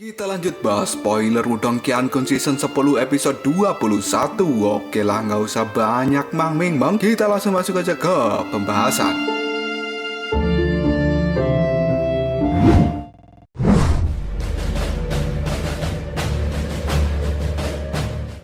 Kita lanjut bahas spoiler Wudong Qiankun Season 10 episode 21. Oke lah, nggak usah banyak mang-ming-mang, kita langsung masuk aja ke pembahasan.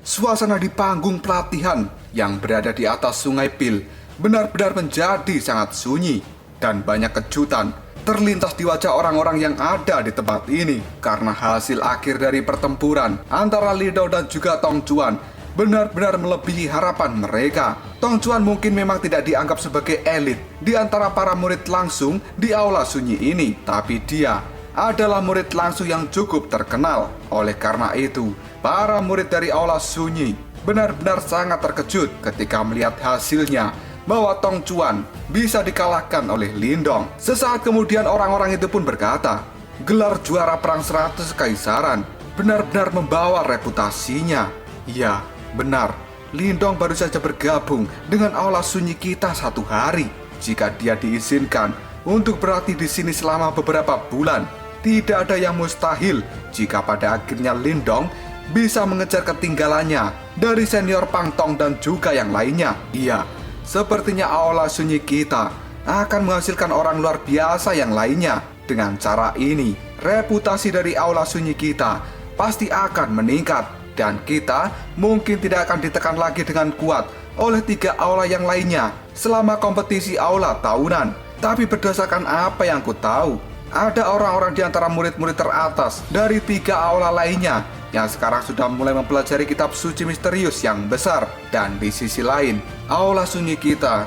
Suasana di panggung pelatihan yang berada di atas Sungai Pil benar-benar menjadi sangat sunyi dan banyak kejutan terlintas di wajah orang-orang yang ada di tempat ini karena hasil akhir dari pertempuran antara Lindong dan juga Tong Chuan benar-benar melebihi harapan mereka. Tong Chuan mungkin memang tidak dianggap sebagai elit di antara para murid langsung di aula sunyi ini, tapi dia adalah murid langsung yang cukup terkenal. Oleh karena itu, para murid dari aula sunyi benar-benar sangat terkejut ketika melihat hasilnya bahwa Tong Chuan bisa dikalahkan oleh Lindong. Sesaat kemudian orang-orang itu pun berkata, gelar juara perang 100 kekaisaran benar-benar membawa reputasinya. Ya, benar, Lindong baru saja bergabung dengan aula sunyi kita 1 hari. Jika dia diizinkan untuk berlatih di sini selama beberapa bulan, tidak ada yang mustahil jika pada akhirnya Lindong bisa mengejar ketinggalannya dari senior Pang Tong dan juga yang lainnya. Iya, sepertinya aula sunyi kita akan menghasilkan orang luar biasa yang lainnya. Dengan cara ini, reputasi dari aula sunyi kita pasti akan meningkat dan kita mungkin tidak akan ditekan lagi dengan kuat oleh 3 aula yang lainnya selama kompetisi aula tahunan. Tapi berdasarkan apa yang ku tahu, ada orang-orang di antara murid-murid teratas dari 3 aula lainnya yang sekarang sudah mulai mempelajari kitab suci misterius yang besar. Dan di sisi lain, aula sunyi kita,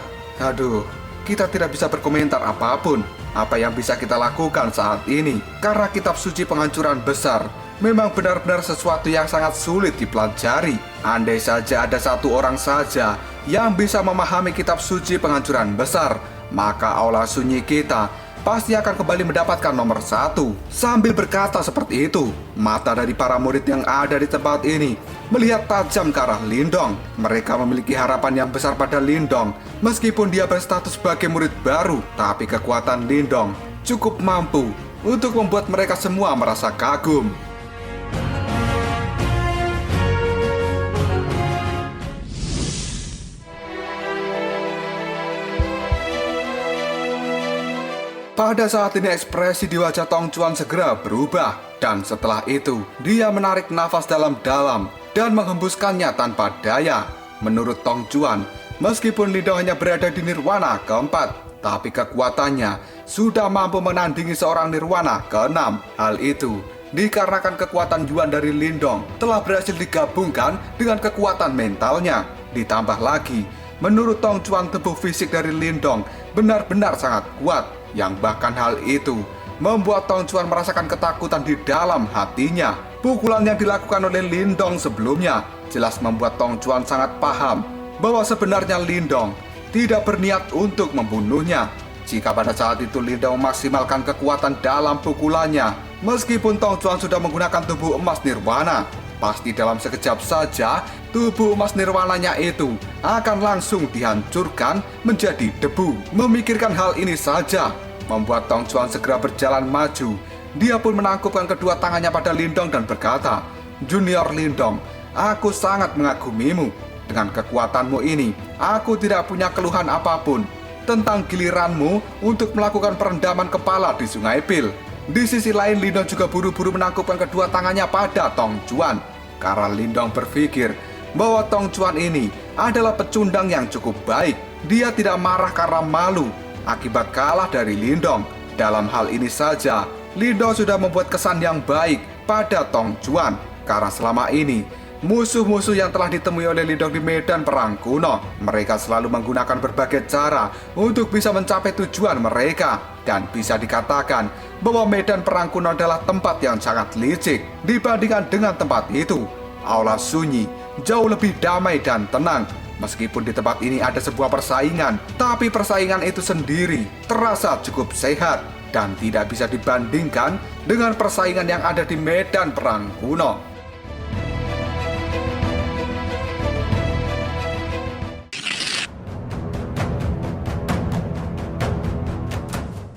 kita tidak bisa berkomentar apapun apa yang bisa kita lakukan saat ini, karena kitab suci penghancuran besar memang benar-benar sesuatu yang sangat sulit dipelajari. Andai saja ada 1 orang saja yang bisa memahami kitab suci penghancuran besar, maka aula sunyi kita pasti akan kembali mendapatkan nomor 1. Sambil berkata seperti itu, mata dari para murid yang ada di tempat ini melihat tajam ke arah Lindong. Mereka memiliki harapan yang besar pada Lindong. Meskipun dia berstatus sebagai murid baru, tapi kekuatan Lindong cukup mampu untuk membuat mereka semua merasa kagum. Pada saat ini ekspresi di wajah Tong Chuan segera berubah, dan setelah itu dia menarik nafas dalam-dalam dan menghembuskannya tanpa daya. Menurut Tong Chuan, meskipun Lindong hanya berada di nirwana keempat, tapi kekuatannya sudah mampu menandingi seorang nirwana keenam. Hal itu dikarenakan kekuatan Yuan dari Lindong telah berhasil digabungkan dengan kekuatan mentalnya. Ditambah lagi, menurut Tong Chuan, tubuh fisik dari Lindong benar-benar sangat kuat, yang bahkan hal itu membuat Tong Chuan merasakan ketakutan di dalam hatinya. Pukulan yang dilakukan oleh Lindong sebelumnya jelas membuat Tong Chuan sangat paham bahwa sebenarnya Lindong tidak berniat untuk membunuhnya. Jika pada saat itu Lindong memaksimalkan kekuatan dalam pukulannya, meskipun Tong Chuan sudah menggunakan tubuh emas nirwana, pasti dalam sekejap saja tubuh emas nirwananya itu akan langsung dihancurkan menjadi debu. Memikirkan hal ini saja membuat Tong Chuan segera berjalan maju. Dia pun menangkupkan kedua tangannya pada Lindong dan berkata, "Junior Lindong, aku sangat mengagumimu. Dengan kekuatanmu ini, aku tidak punya keluhan apapun tentang giliranmu untuk melakukan perendaman kepala di Sungai Pil." Di sisi lain, Lindong juga buru-buru menangkupkan kedua tangannya pada Tong Chuan, karena Lindong berpikir bahwa Tong Chuan ini adalah pecundang yang cukup baik. Dia tidak marah karena malu akibat kalah dari Lindong. Dalam hal ini saja, Lindong sudah membuat kesan yang baik pada Tong Chuan, karena selama ini musuh-musuh yang telah ditemui oleh Lindong di medan perang kuno, mereka selalu menggunakan berbagai cara untuk bisa mencapai tujuan mereka. Dan bisa dikatakan bahwa medan perang kuno adalah tempat yang sangat licik dibandingkan dengan tempat itu. Aula sunyi jauh lebih damai dan tenang. Meskipun di tempat ini ada sebuah persaingan, tapi persaingan itu sendiri terasa cukup sehat dan tidak bisa dibandingkan dengan persaingan yang ada di medan perang kuno.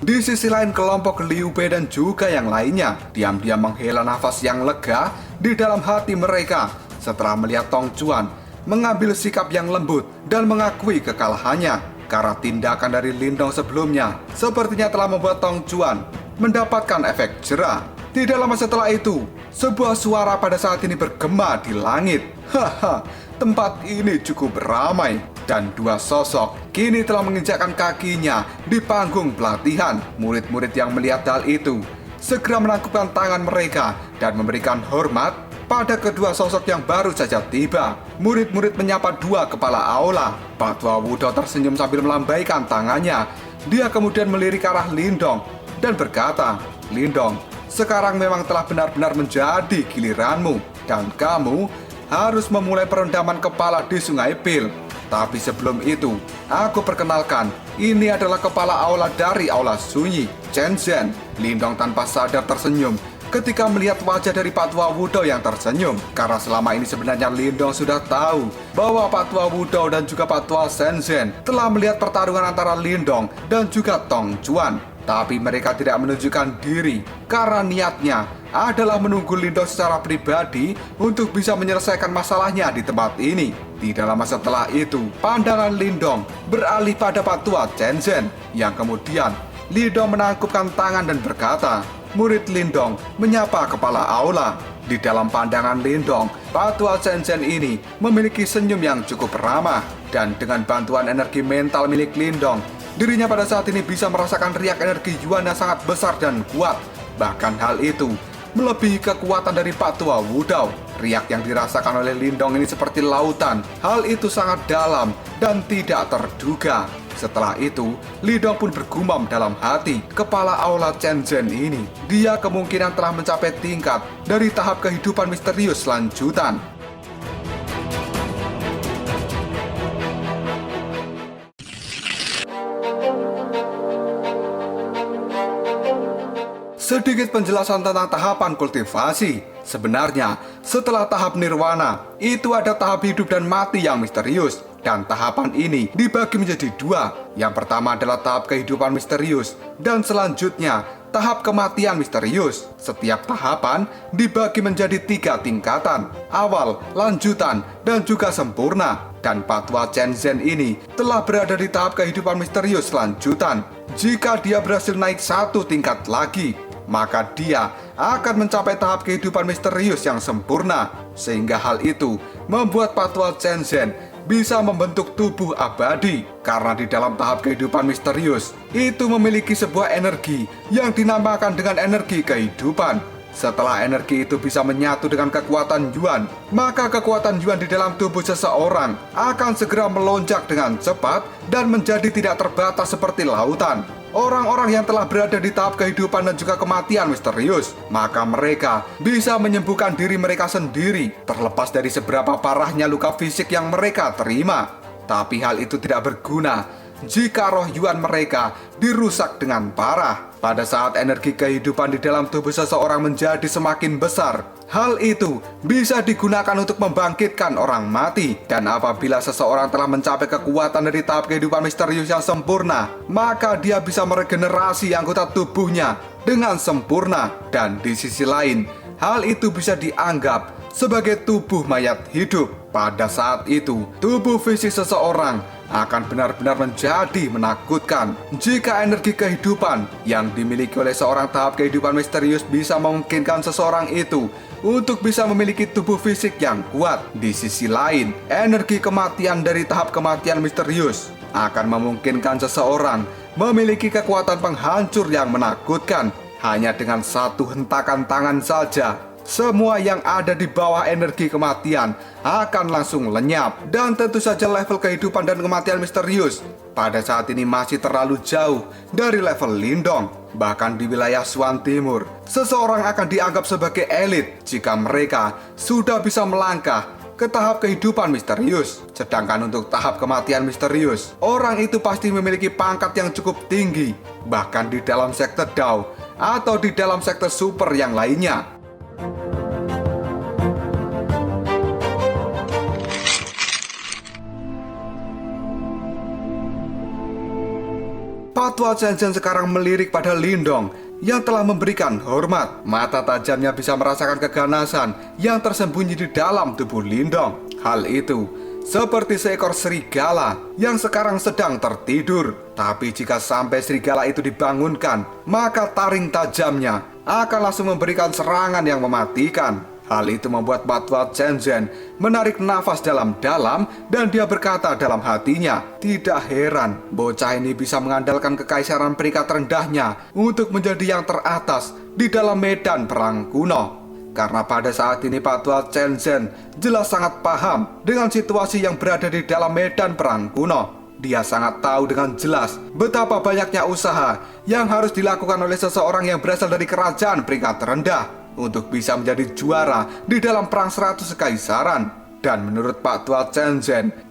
Di sisi lain, kelompok Liu Bei dan juga yang lainnya diam-diam menghela nafas yang lega di dalam hati mereka setelah melihat Tong Chuan mengambil sikap yang lembut dan mengakui kekalahannya karena tindakan dari Lindong sebelumnya sepertinya telah membuat Tong Chuan mendapatkan efek jera. Tidak lama setelah itu, sebuah suara pada saat ini bergema di langit. Haha, tempat ini cukup ramai dan dua sosok kini telah menginjakkan kakinya di panggung pelatihan. Murid-murid yang melihat hal itu segera menangkupkan tangan mereka dan memberikan hormat pada kedua sosok yang baru saja tiba. Murid-murid menyapa dua kepala aula. Pak Tua Wudou tersenyum sambil melambaikan tangannya. Dia kemudian melirik ke arah Lindong dan berkata, "Lindong, sekarang memang telah benar-benar menjadi giliranmu dan kamu harus memulai perendaman kepala di Sungai Pil. Tapi sebelum itu, aku perkenalkan, ini adalah kepala aula dari Aula Sunyi, Chen Zhen." Lindong tanpa sadar tersenyum ketika melihat wajah dari Pak Tua Wudou yang tersenyum. Karena selama ini sebenarnya Lindong sudah tahu bahwa Pak Tua Wudou dan juga Pak Tua Shenzhen telah melihat pertarungan antara Lindong dan juga Tong Chuan. Tapi mereka tidak menunjukkan diri karena niatnya adalah menunggu Lindong secara pribadi untuk bisa menyelesaikan masalahnya di tempat ini. Tidak lama setelah itu, pandangan Lindong beralih pada Pak Tua Shenzhen yang kemudian Lindong menangkupkan tangan dan berkata, "Murid Lindong menyapa kepala aula." Di dalam pandangan Lindong, Pak Tua Shenzhen ini memiliki senyum yang cukup ramah dan dengan bantuan energi mental milik Lindong, dirinya pada saat ini bisa merasakan riak energi Yuan yang sangat besar dan kuat. Bahkan hal itu melebihi kekuatan dari Pak Tua Wudou. Riak yang dirasakan oleh Lindong ini seperti lautan. Hal itu sangat dalam dan tidak terduga. Setelah itu, Lindong pun bergumam dalam hati, kepala aula Chen Zhen ini, dia kemungkinan telah mencapai tingkat dari tahap kehidupan misterius lanjutan. Sedikit penjelasan tentang tahapan kultivasi. Sebenarnya, setelah tahap nirwana, itu ada tahap hidup dan mati yang misterius. Dan tahapan ini dibagi menjadi dua. Yang pertama adalah tahap kehidupan misterius, dan selanjutnya tahap kematian misterius. Setiap tahapan dibagi menjadi 3 tingkatan: awal, lanjutan, dan juga sempurna. Dan Pak Tua Chen Zhen ini telah berada di tahap kehidupan misterius lanjutan. Jika dia berhasil naik 1 tingkat lagi, maka dia akan mencapai tahap kehidupan misterius yang sempurna. Sehingga hal itu membuat Pak Tua Chen Zhen bisa membentuk tubuh abadi. Karena di dalam tahap kehidupan misterius itu memiliki sebuah energi yang dinamakan dengan energi kehidupan. Setelah energi itu bisa menyatu dengan kekuatan Yuan, maka kekuatan Yuan di dalam tubuh seseorang akan segera melonjak dengan cepat dan menjadi tidak terbatas seperti lautan. Orang-orang yang telah berada di tahap kehidupan dan juga kematian misterius, maka mereka bisa menyembuhkan diri mereka sendiri, terlepas dari seberapa parahnya luka fisik yang mereka terima. Tapi hal itu tidak berguna jika roh Yuan mereka dirusak dengan parah. Pada saat energi kehidupan di dalam tubuh seseorang menjadi semakin besar, hal itu bisa digunakan untuk membangkitkan orang mati. Dan apabila seseorang telah mencapai kekuatan dari tahap kehidupan misterius yang sempurna, maka dia bisa meregenerasi anggota tubuhnya dengan sempurna. Dan di sisi lain, hal itu bisa dianggap sebagai tubuh mayat hidup. Pada saat itu, tubuh fisik seseorang akan benar-benar menjadi menakutkan. Jika energi kehidupan yang dimiliki oleh seorang tahap kehidupan misterius bisa memungkinkan seseorang itu untuk bisa memiliki tubuh fisik yang kuat, di sisi lain, energi kematian dari tahap kematian misterius akan memungkinkan seseorang memiliki kekuatan penghancur yang menakutkan. Hanya dengan 1 hentakan tangan saja, semua yang ada di bawah energi kematian akan langsung lenyap. Dan tentu saja level kehidupan dan kematian misterius pada saat ini masih terlalu jauh dari level Lindong. Bahkan di wilayah Swan Timur, seseorang akan dianggap sebagai elit jika mereka sudah bisa melangkah ke tahap kehidupan misterius. Sedangkan untuk tahap kematian misterius, orang itu pasti memiliki pangkat yang cukup tinggi, bahkan di dalam sekte Dao atau di dalam sekte super yang lainnya. Patwa Chen sekarang melirik pada Lindong yang telah memberikan hormat. Mata tajamnya bisa merasakan keganasan yang tersembunyi di dalam tubuh Lindong. Hal itu seperti seekor serigala yang sekarang sedang tertidur. Tapi jika sampai serigala itu dibangunkan, maka taring tajamnya akan langsung memberikan serangan yang mematikan. Hal itu membuat Patwa Chen menarik nafas dalam-dalam dan dia berkata dalam hatinya, tidak heran bocah ini bisa mengandalkan kekaisaran peringkat rendahnya untuk menjadi yang teratas di dalam medan perang kuno. Karena pada saat ini Patwa Chen jelas sangat paham dengan situasi yang berada di dalam medan perang kuno. Dia sangat tahu dengan jelas betapa banyaknya usaha yang harus dilakukan oleh seseorang yang berasal dari kerajaan peringkat rendah untuk bisa menjadi juara di dalam perang 100 kekaisaran. Dan menurut Patwa Chen,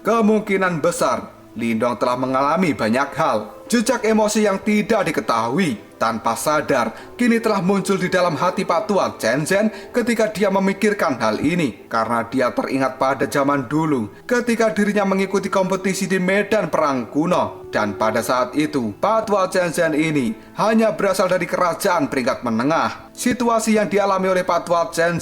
kemungkinan besar Lindong telah mengalami banyak hal. Jejak emosi yang tidak diketahui tanpa sadar kini telah muncul di dalam hati Patwa Chen ketika dia memikirkan hal ini. Karena dia teringat pada zaman dulu ketika dirinya mengikuti kompetisi di medan perang kuno. Dan pada saat itu Patwa Chen ini hanya berasal dari kerajaan peringkat menengah. Situasi yang dialami oleh Patwa Chen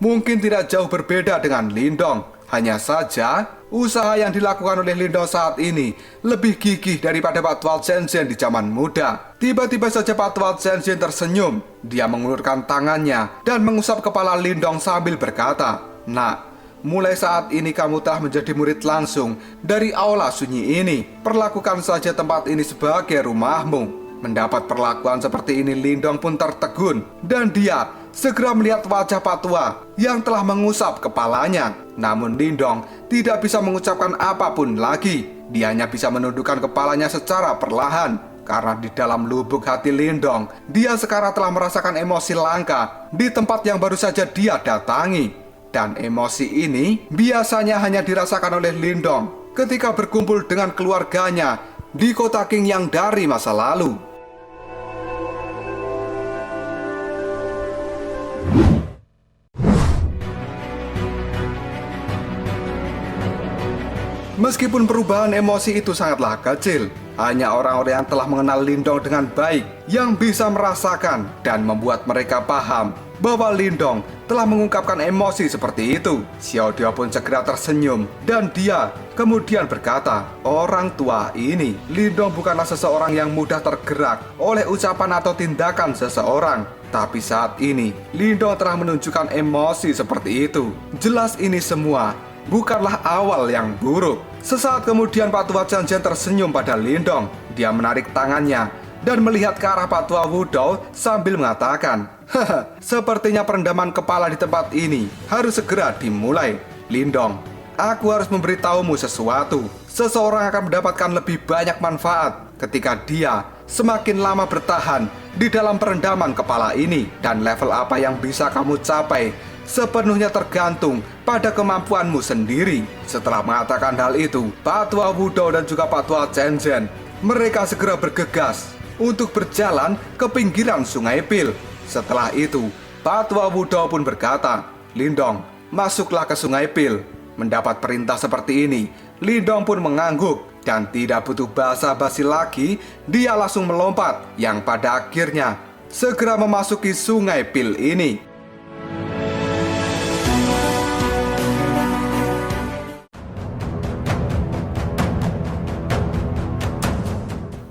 mungkin tidak jauh berbeda dengan Lindong. Hanya saja, usaha yang dilakukan oleh Lindong saat ini lebih gigih daripada Patwa Chen di zaman muda. Tiba-tiba saja Patwa Chen tersenyum. Dia mengulurkan tangannya dan mengusap kepala Lindong sambil berkata, "Nak, mulai saat ini kamu telah menjadi murid langsung dari aula sunyi ini. Perlakukan saja tempat ini sebagai rumahmu." Mendapat perlakuan seperti ini, Lindong pun tertegun dan dia segera melihat wajah Patwa yang telah mengusap kepalanya. Namun Lindong tidak bisa mengucapkan apapun lagi. Dia hanya bisa menundukkan kepalanya secara perlahan. Karena di dalam lubuk hati Lindong, dia sekarang telah merasakan emosi langka di tempat yang baru saja dia datangi. Dan emosi ini biasanya hanya dirasakan oleh Lindong ketika berkumpul dengan keluarganya di kota King yang dari masa lalu. Meskipun perubahan emosi itu sangatlah kecil, hanya orang-orang yang telah mengenal Lindong dengan baik yang bisa merasakan dan membuat mereka paham bahwa Lindong telah mengungkapkan emosi seperti itu. Xiao Dio pun segera tersenyum dan dia kemudian berkata, orang tua ini, Lindong bukanlah seseorang yang mudah tergerak oleh ucapan atau tindakan seseorang. Tapi saat ini, Lindong telah menunjukkan emosi seperti itu. Jelas ini semua bukanlah awal yang buruk. Sesaat kemudian Patwa Chen tersenyum pada Lindong. Dia menarik tangannya dan melihat ke arah Patwa Wudou sambil mengatakan, "Haha, sepertinya perendaman kepala di tempat ini harus segera dimulai. Lindong, aku harus memberitahumu sesuatu. Seseorang akan mendapatkan lebih banyak manfaat ketika dia semakin lama bertahan di dalam perendaman kepala ini. Dan level apa yang bisa kamu capai sepenuhnya tergantung pada kemampuanmu sendiri." Setelah mengatakan hal itu, Patwa Wudou dan juga Patwa Chen mereka segera bergegas untuk berjalan ke pinggiran Sungai Pil. Setelah itu, Patwa Wudou pun berkata, "Lindong, masuklah ke Sungai Pil." Mendapat perintah seperti ini, Lindong pun mengangguk dan tidak butuh basa-basi lagi, dia langsung melompat yang pada akhirnya segera memasuki Sungai Pil ini.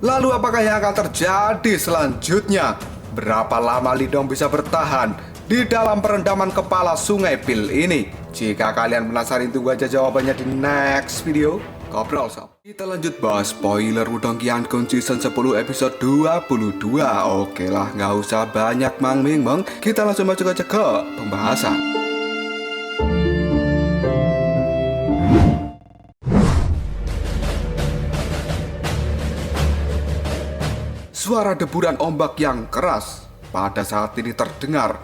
Lalu apakah yang akan terjadi selanjutnya? Berapa lama Lindong bisa bertahan di dalam perendaman kepala Sungai Pil ini? Jika kalian penasaran, tunggu aja jawabannya di next video. Ngobrol sob. Kita lanjut bahas spoiler Wudong Qiankun Season 10 episode 22. Oke lah, nggak usah banyak mang-ming-meng. Kita langsung masuk aja ke pembahasan. Suara deburan ombak yang keras pada saat ini terdengar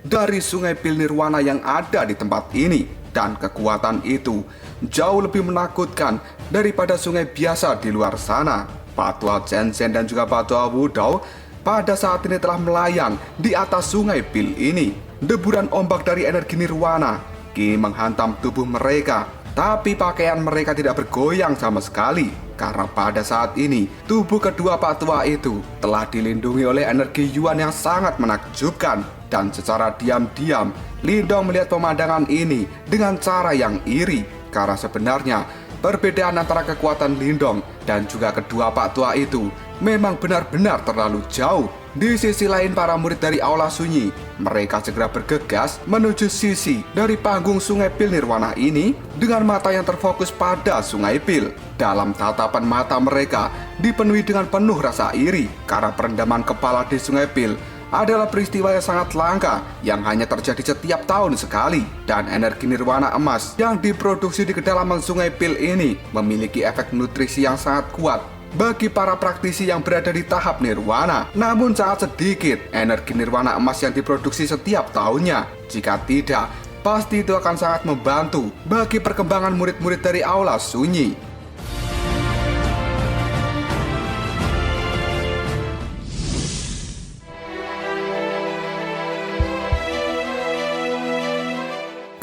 dari Sungai Pil Nirwana yang ada di tempat ini. Dan kekuatan itu jauh lebih menakutkan daripada sungai biasa di luar sana. Patwa Chen dan juga Patwa Wudou pada saat ini telah melayang di atas Sungai Pil ini. Deburan ombak dari energi Nirwana kini menghantam tubuh mereka. Tapi pakaian mereka tidak bergoyang sama sekali karena pada saat ini tubuh kedua Pak Tua itu telah dilindungi oleh energi Yuan yang sangat menakjubkan. Dan secara diam-diam Lindong melihat pemandangan ini dengan cara yang iri, karena sebenarnya perbedaan antara kekuatan Lindong dan juga kedua Pak Tua itu memang benar-benar terlalu jauh. Di sisi lain, para murid dari Aula Sunyi, mereka segera bergegas menuju sisi dari panggung Sungai Pil Nirwana ini dengan mata yang terfokus pada Sungai Pil. Dalam tatapan mata mereka dipenuhi dengan penuh rasa iri, karena perendaman kepala di Sungai Pil adalah peristiwa yang sangat langka yang hanya terjadi setiap tahun sekali. Dan energi nirwana emas yang diproduksi di kedalaman Sungai Pil ini memiliki efek nutrisi yang sangat kuat bagi para praktisi yang berada di tahap nirwana. Namun sangat sedikit energi nirwana emas yang diproduksi setiap tahunnya. Jika tidak, pasti itu akan sangat membantu bagi perkembangan murid-murid dari Aula Sunyi.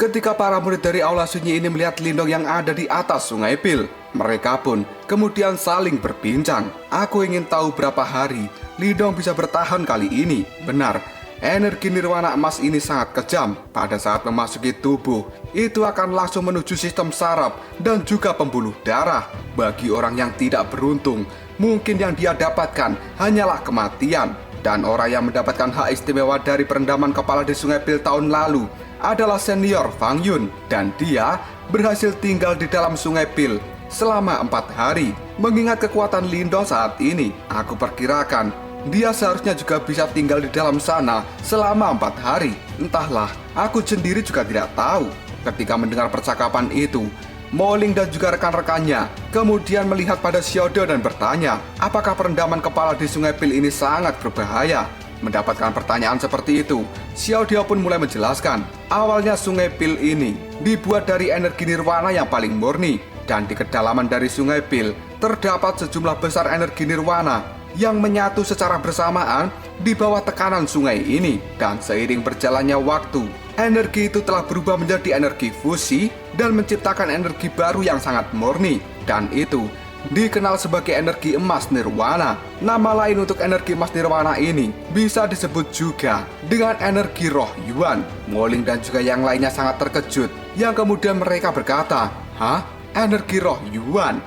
Ketika para murid dari Aula Sunyi ini melihat Lindong yang ada di atas Sungai Pil, mereka pun kemudian saling berbincang. Aku ingin tahu berapa hari Lindong bisa bertahan kali ini. Benar, energi nirwana emas ini sangat kejam. Pada saat memasuki tubuh, itu akan langsung menuju sistem saraf dan juga pembuluh darah. Bagi orang yang tidak beruntung, mungkin yang dia dapatkan hanyalah kematian. Dan orang yang mendapatkan hak istimewa dari perendaman kepala di Sungai Pil tahun lalu adalah senior Fang Yun, dan dia berhasil tinggal di dalam Sungai Pil selama 4 hari. Mengingat kekuatan Lindong saat ini, aku perkirakan dia seharusnya juga bisa tinggal di dalam sana selama 4 hari. Entahlah, aku sendiri juga tidak tahu. Ketika mendengar percakapan itu, Moling dan juga rekan-rekannya kemudian melihat pada Xiaodio dan bertanya, apakah perendaman kepala di Sungai Pil ini sangat berbahaya? Mendapatkan pertanyaan seperti itu, Xiaodio pun mulai menjelaskan, awalnya Sungai Pil ini dibuat dari energi nirwana yang paling murni, dan di kedalaman dari Sungai Pil terdapat sejumlah besar energi nirwana yang menyatu secara bersamaan di bawah tekanan sungai ini. Dan seiring berjalannya waktu, energi itu telah berubah menjadi energi fusi dan menciptakan energi baru yang sangat murni, dan itu dikenal sebagai energi emas nirwana. Nama lain untuk energi emas nirwana ini bisa disebut juga dengan energi roh Yuan. Moling dan juga yang lainnya sangat terkejut, yang kemudian mereka berkata, hah? Energi roh Yuan?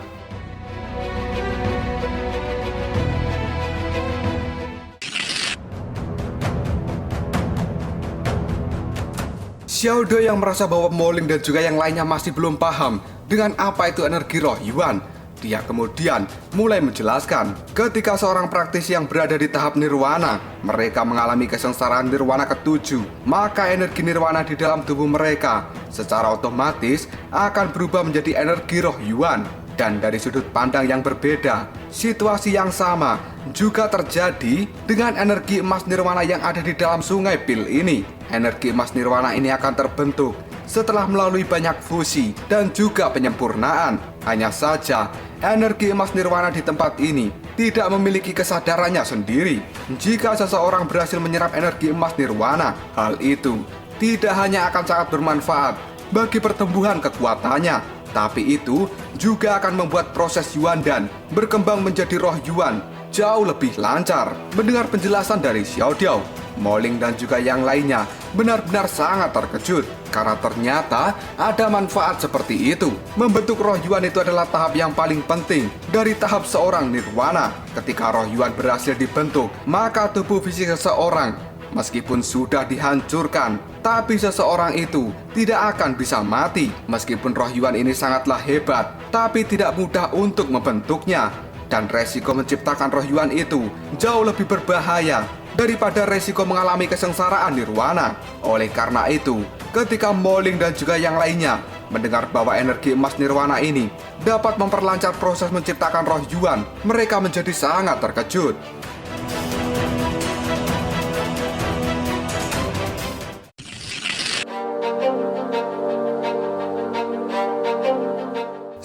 Xiaodio yang merasa bahwa Moling dan juga yang lainnya masih belum paham dengan apa itu energi roh Yuan, dia kemudian mulai menjelaskan, ketika seorang praktisi yang berada di tahap nirwana, mereka mengalami kesengsaraan nirwana ke-7, maka energi nirwana di dalam tubuh mereka secara otomatis akan berubah menjadi energi roh Yuan. Dan dari sudut pandang yang berbeda, situasi yang sama juga terjadi dengan energi emas nirwana yang ada di dalam Sungai Pil ini. Energi emas nirwana ini akan terbentuk setelah melalui banyak fusi dan juga penyempurnaan. Hanya saja, energi emas nirwana di tempat ini tidak memiliki kesadarannya sendiri. Jika seseorang berhasil menyerap energi emas nirwana, hal itu tidak hanya akan sangat bermanfaat bagi pertumbuhan kekuatannya, tapi itu juga akan membuat proses Yuan dan berkembang menjadi roh Yuan jauh lebih lancar. Mendengar penjelasan dari Xiaodio, Moling dan juga yang lainnya benar-benar sangat terkejut, karena ternyata ada manfaat seperti itu. Membentuk roh Yuan itu adalah tahap yang paling penting dari tahap seorang nirwana. Ketika roh Yuan berhasil dibentuk, maka tubuh fisik seseorang meskipun sudah dihancurkan, tapi seseorang itu tidak akan bisa mati. Meskipun roh Yuan ini sangatlah hebat, tapi tidak mudah untuk membentuknya. Dan resiko menciptakan roh Yuan itu jauh lebih berbahaya daripada resiko mengalami kesengsaraan nirwana. Oleh karena itu, ketika Moling dan juga yang lainnya mendengar bahwa energi emas nirwana ini dapat memperlancar proses menciptakan roh Yuan, mereka menjadi sangat terkejut.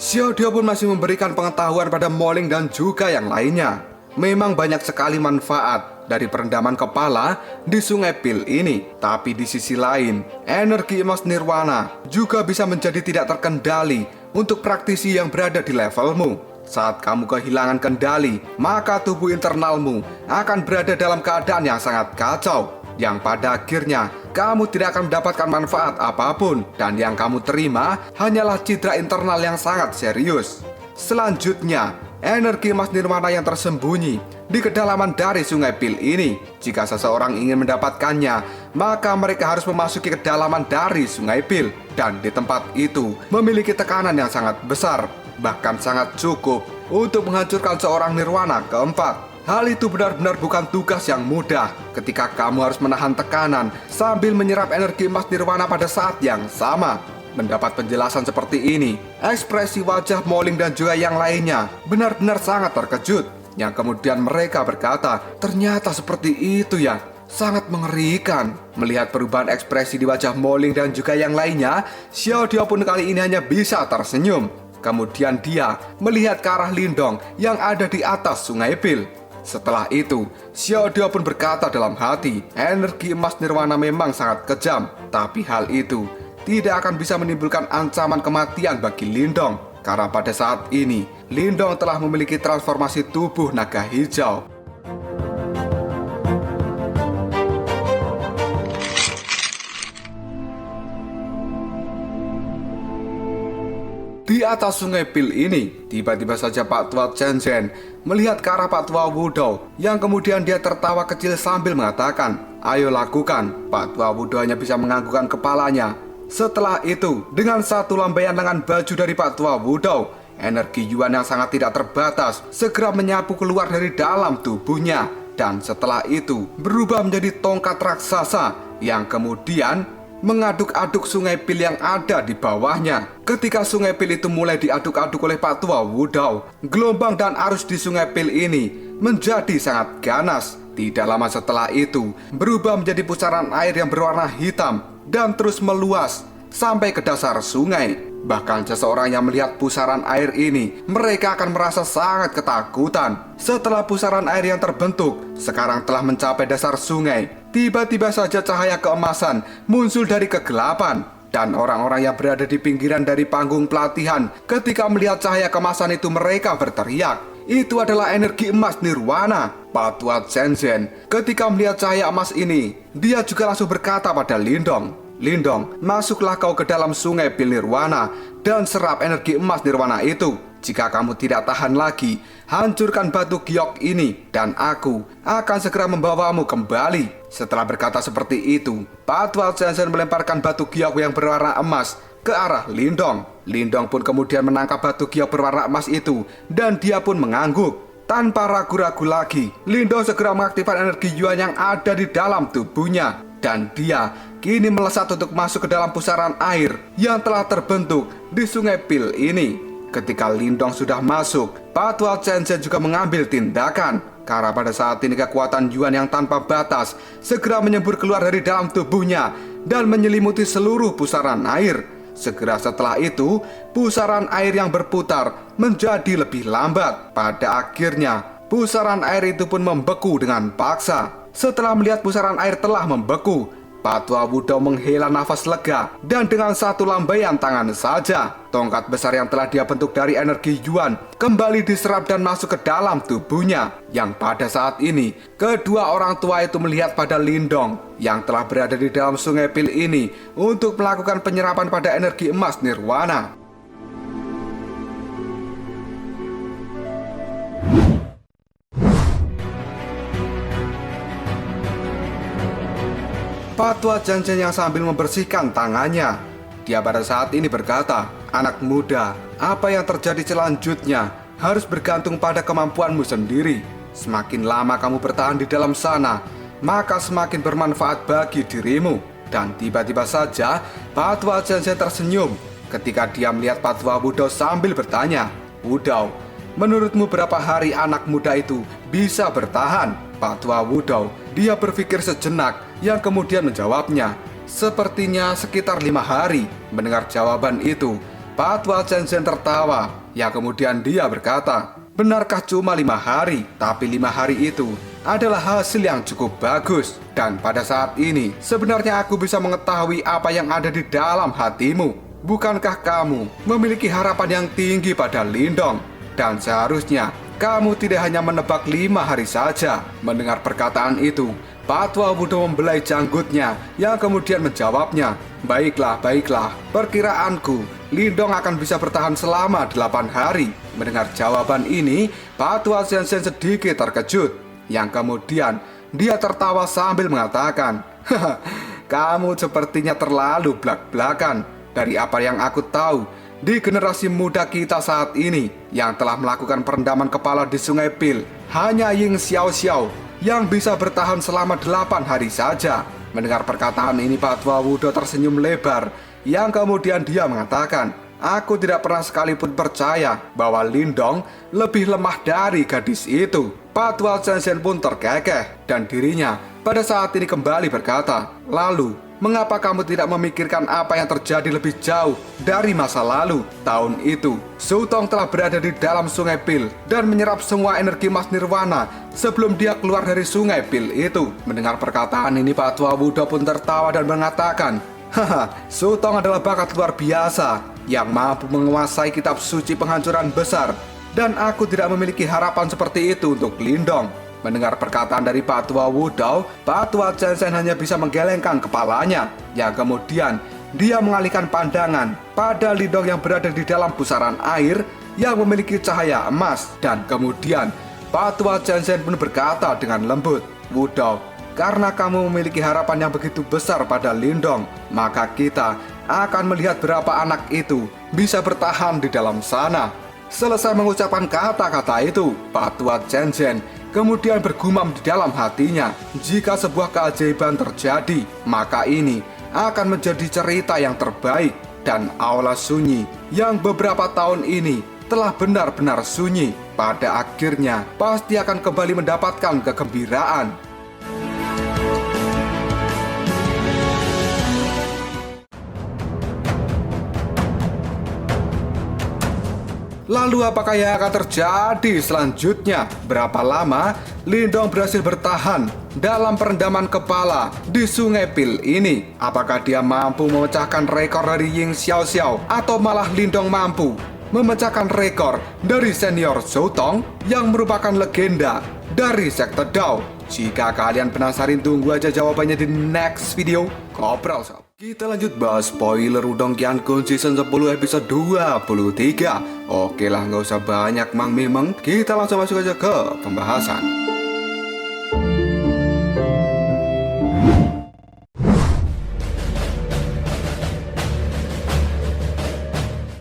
Xiaodio pun masih memberikan pengetahuan pada Moling dan juga yang lainnya. Memang banyak sekali manfaat dari perendaman kepala di Sungai Pil ini. Tapi di sisi lain, energi emas nirwana juga bisa menjadi tidak terkendali untuk praktisi yang berada di levelmu. Saat kamu kehilangan kendali, maka tubuh internalmu akan berada dalam keadaan yang sangat kacau, yang pada akhirnya kamu tidak akan mendapatkan manfaat apapun, dan yang kamu terima hanyalah cedera internal yang sangat serius. Selanjutnya, energi emas nirwana yang tersembunyi di kedalaman dari Sungai Pil ini. Jika seseorang ingin mendapatkannya, maka mereka harus memasuki kedalaman dari Sungai Pil, dan di tempat itu memiliki tekanan yang sangat besar, bahkan sangat cukup untuk menghancurkan seorang nirwana keempat. Hal itu benar-benar bukan tugas yang mudah ketika kamu harus menahan tekanan sambil menyerap energi emas nirwana pada saat yang sama. Mendapat penjelasan seperti ini, ekspresi wajah Moling dan juga yang lainnya benar-benar sangat terkejut. Yang kemudian mereka berkata, ternyata seperti itu ya, sangat mengerikan. Melihat perubahan ekspresi di wajah Moling dan juga yang lainnya, Xiao Diao pun kali ini hanya bisa tersenyum. Kemudian dia melihat ke arah Lindong yang ada di atas Sungai Pil. Setelah itu, Xiao Diao pun berkata dalam hati, energi emas nirwana memang sangat kejam, tapi hal itu tidak akan bisa menimbulkan ancaman kematian bagi Lindong, karena pada saat ini Lindong telah memiliki transformasi tubuh naga hijau. Di atas Sungai Pil ini, tiba-tiba saja Pak Tua Chen Zhen melihat ke arah Pak Tua Wudou, yang kemudian dia tertawa kecil sambil mengatakan, ayo lakukan. Pak Tua Wudou hanya bisa menganggukkan kepalanya. Setelah itu, dengan satu lambaian lengan baju dari Pak Tua Wudou, energi Yuan yang sangat tidak terbatas segera menyapu keluar dari dalam tubuhnya. Dan setelah itu, berubah menjadi tongkat raksasa yang kemudian mengaduk-aduk Sungai Pil yang ada di bawahnya. Ketika Sungai Pil itu mulai diaduk-aduk oleh Pak Tua Wudou, gelombang dan arus di Sungai Pil ini menjadi sangat ganas. Tidak lama setelah itu, berubah menjadi pusaran air yang berwarna hitam dan terus meluas sampai ke dasar sungai. Bahkan seseorang yang melihat pusaran air ini, mereka akan merasa sangat ketakutan. Setelah pusaran air yang terbentuk sekarang telah mencapai dasar sungai, tiba-tiba saja cahaya keemasan muncul dari kegelapan. Dan orang-orang yang berada di pinggiran dari panggung pelatihan, ketika melihat cahaya keemasan itu, mereka berteriak, itu adalah energi emas nirwana. Pak Tua Chen Zhen ketika melihat cahaya emas ini, dia juga langsung berkata pada Lindong, Lindong, masuklah kau ke dalam Sungai Pil Nirwana dan serap energi emas nirwana itu. Jika kamu tidak tahan lagi, hancurkan batu giok ini dan aku akan segera membawamu kembali. Setelah berkata seperti itu, Pak Tua Chen Zhen melemparkan batu giok yang berwarna emas ke arah Lindong. Lindong pun kemudian menangkap batu giok berwarna emas itu dan dia pun mengangguk. Tanpa ragu-ragu lagi, Lindong segera mengaktifkan energi Yuan yang ada di dalam tubuhnya. Dan dia kini melesat untuk masuk ke dalam pusaran air yang telah terbentuk di Sungai Pil ini. Ketika Lindong sudah masuk, Pak Tua Chen Zhen juga mengambil tindakan. Karena pada saat ini kekuatan Yuan yang tanpa batas segera menyembur keluar dari dalam tubuhnya dan menyelimuti seluruh pusaran air. Segera setelah itu, pusaran air yang berputar menjadi lebih lambat. Pada akhirnya, pusaran air itu pun membeku dengan paksa. Setelah melihat pusaran air telah membeku, Pak Tua Wudou menghela nafas lega dan dengan satu lambaian tangan saja, tongkat besar yang telah dia bentuk dari energi Yuan kembali diserap dan masuk ke dalam tubuhnya. Yang pada saat ini, kedua orang tua itu melihat pada Lindong yang telah berada di dalam Sungai Pil ini untuk melakukan penyerapan pada energi emas nirwana. Pak Tua Chen Zhen yang sambil membersihkan tangannya, dia pada saat ini berkata, anak muda, apa yang terjadi selanjutnya harus bergantung pada kemampuanmu sendiri. Semakin lama kamu bertahan di dalam sana, maka semakin bermanfaat bagi dirimu. Dan tiba-tiba saja Pak Tua Chen Zhen tersenyum ketika dia melihat Pak Tua Wudou sambil bertanya, Wudou, menurutmu berapa hari anak muda itu bisa bertahan? Pak Tua Wudou, dia berpikir sejenak yang kemudian menjawabnya, sepertinya sekitar 5 hari. Mendengar jawaban itu, Pak Tua Chen Zhen tertawa, yang kemudian dia berkata, benarkah cuma 5 hari? Tapi 5 hari itu adalah hasil yang cukup bagus. Dan pada saat ini, sebenarnya aku bisa mengetahui apa yang ada di dalam hatimu. Bukankah kamu memiliki harapan yang tinggi pada Lindong? Dan seharusnya kamu tidak hanya menebak 5 hari saja. Mendengar perkataan itu, Patwa Wudho membelai janggutnya yang kemudian menjawabnya, baiklah, perkiraanku Lindong akan bisa bertahan selama 8 hari. Mendengar jawaban ini, Patwa Zhenzhen sedikit terkejut. Yang kemudian dia tertawa sambil mengatakan, haha, kamu sepertinya terlalu blak-blakan. Dari apa yang aku tahu, di generasi muda kita saat ini yang telah melakukan perendaman kepala di Sungai Pil, hanya Ying Xiaoxiao yang bisa bertahan selama 8 hari saja. Mendengar perkataan ini, Patwa Wudho tersenyum lebar, yang kemudian dia mengatakan, aku tidak pernah sekalipun percaya bahwa Lindong lebih lemah dari gadis itu. Patwa Zhenzhen pun terkekeh dan dirinya pada saat ini kembali berkata, lalu mengapa kamu tidak memikirkan apa yang terjadi lebih jauh dari masa lalu? Tahun itu, Su Tong telah berada di dalam Sungai Pil dan menyerap semua energi emas nirwana sebelum dia keluar dari Sungai Pil itu. Mendengar perkataan ini, Patwa Wudho pun tertawa dan mengatakan, haha, Su Tong adalah bakat luar biasa yang mampu menguasai kitab suci penghancuran besar, dan aku tidak memiliki harapan seperti itu untuk Lindong. Mendengar perkataan dari Patwa Wudho, Patwa Zhenzhen hanya bisa menggelengkan kepalanya, yang kemudian dia mengalihkan pandangan pada Lindong yang berada di dalam pusaran air yang memiliki cahaya emas. Dan kemudian Patwa Zhenzhen pun berkata dengan lembut, Wudho, karena kamu memiliki harapan yang begitu besar pada Lindong, maka kita akan melihat berapa anak itu bisa bertahan di dalam sana. Selesai mengucapkan kata-kata itu, Patwa Zhenzhen kemudian bergumam di dalam hatinya, jika sebuah keajaiban terjadi, maka ini akan menjadi cerita yang terbaik. Dan aula sunyi yang beberapa tahun ini telah benar-benar sunyi, pada akhirnya pasti akan kembali mendapatkan kegembiraan. Lalu apakah yang akan terjadi selanjutnya? Berapa lama Lindong berhasil bertahan dalam perendaman kepala di Sungai Pil ini? Apakah dia mampu memecahkan rekor dari Ying Xiaoxiao, atau malah Lindong mampu memecahkan rekor dari senior Su Tong yang merupakan legenda dari sekte Dao? Jika kalian penasaran, tunggu aja jawabannya di next video. Ngobrol sob. Kita lanjut bahas spoiler Wudong Qiankun Season 10 episode 23. Oke lah, nggak usah banyak memang, kita langsung masuk aja ke pembahasan.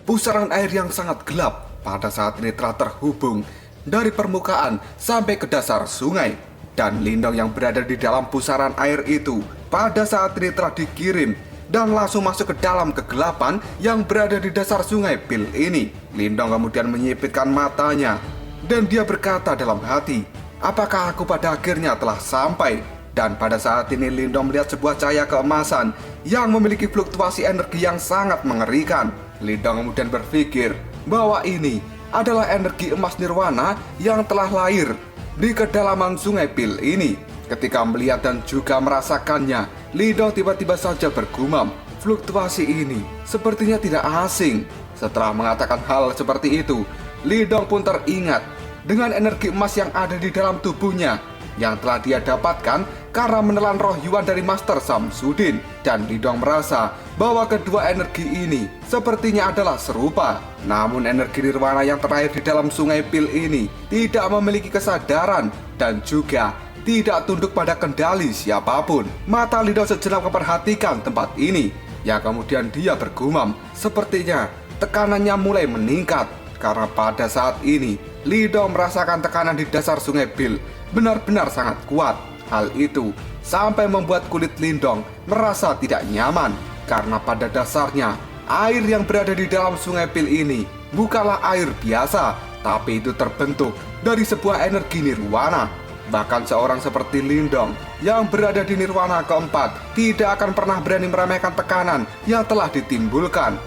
Pusaran air yang sangat gelap pada saat ini telah terhubung dari permukaan sampai ke dasar sungai. Dan Lindong yang berada di dalam pusaran air itu pada saat ini telah dikirim dan langsung masuk ke dalam kegelapan yang berada di dasar Sungai Pil ini. Lindong kemudian menyipitkan matanya dan dia berkata dalam hati, apakah aku pada akhirnya telah sampai? Dan pada saat ini Lindong melihat sebuah cahaya keemasan yang memiliki fluktuasi energi yang sangat mengerikan. Lindong kemudian berpikir bahwa ini adalah energi emas nirwana yang telah lahir di kedalaman Sungai Pil ini. Ketika melihat dan juga merasakannya, Lindong tiba-tiba saja bergumam, fluktuasi ini sepertinya tidak asing. Setelah mengatakan hal seperti itu, Lindong pun teringat dengan energi emas yang ada di dalam tubuhnya yang telah dia dapatkan karena menelan roh Yuan dari Master Samsudin. Dan Lindong merasa bahwa kedua energi ini sepertinya adalah serupa. Namun energi nirwana yang terlahir di dalam Sungai Pil ini tidak memiliki kesadaran dan juga tidak tunduk pada kendali siapapun. Mata Lindong sejenak memperhatikan tempat ini, yang kemudian dia bergumam, sepertinya tekanannya mulai meningkat. Karena pada saat ini Lindong merasakan tekanan di dasar Sungai Pil benar-benar sangat kuat. Hal itu sampai membuat kulit Lindong merasa tidak nyaman, karena pada dasarnya air yang berada di dalam Sungai Pil ini bukanlah air biasa, tapi itu terbentuk dari sebuah energi nirwana. Bahkan seorang seperti Lindong yang berada di nirwana keempat tidak akan pernah berani meremehkan tekanan yang telah ditimbulkan.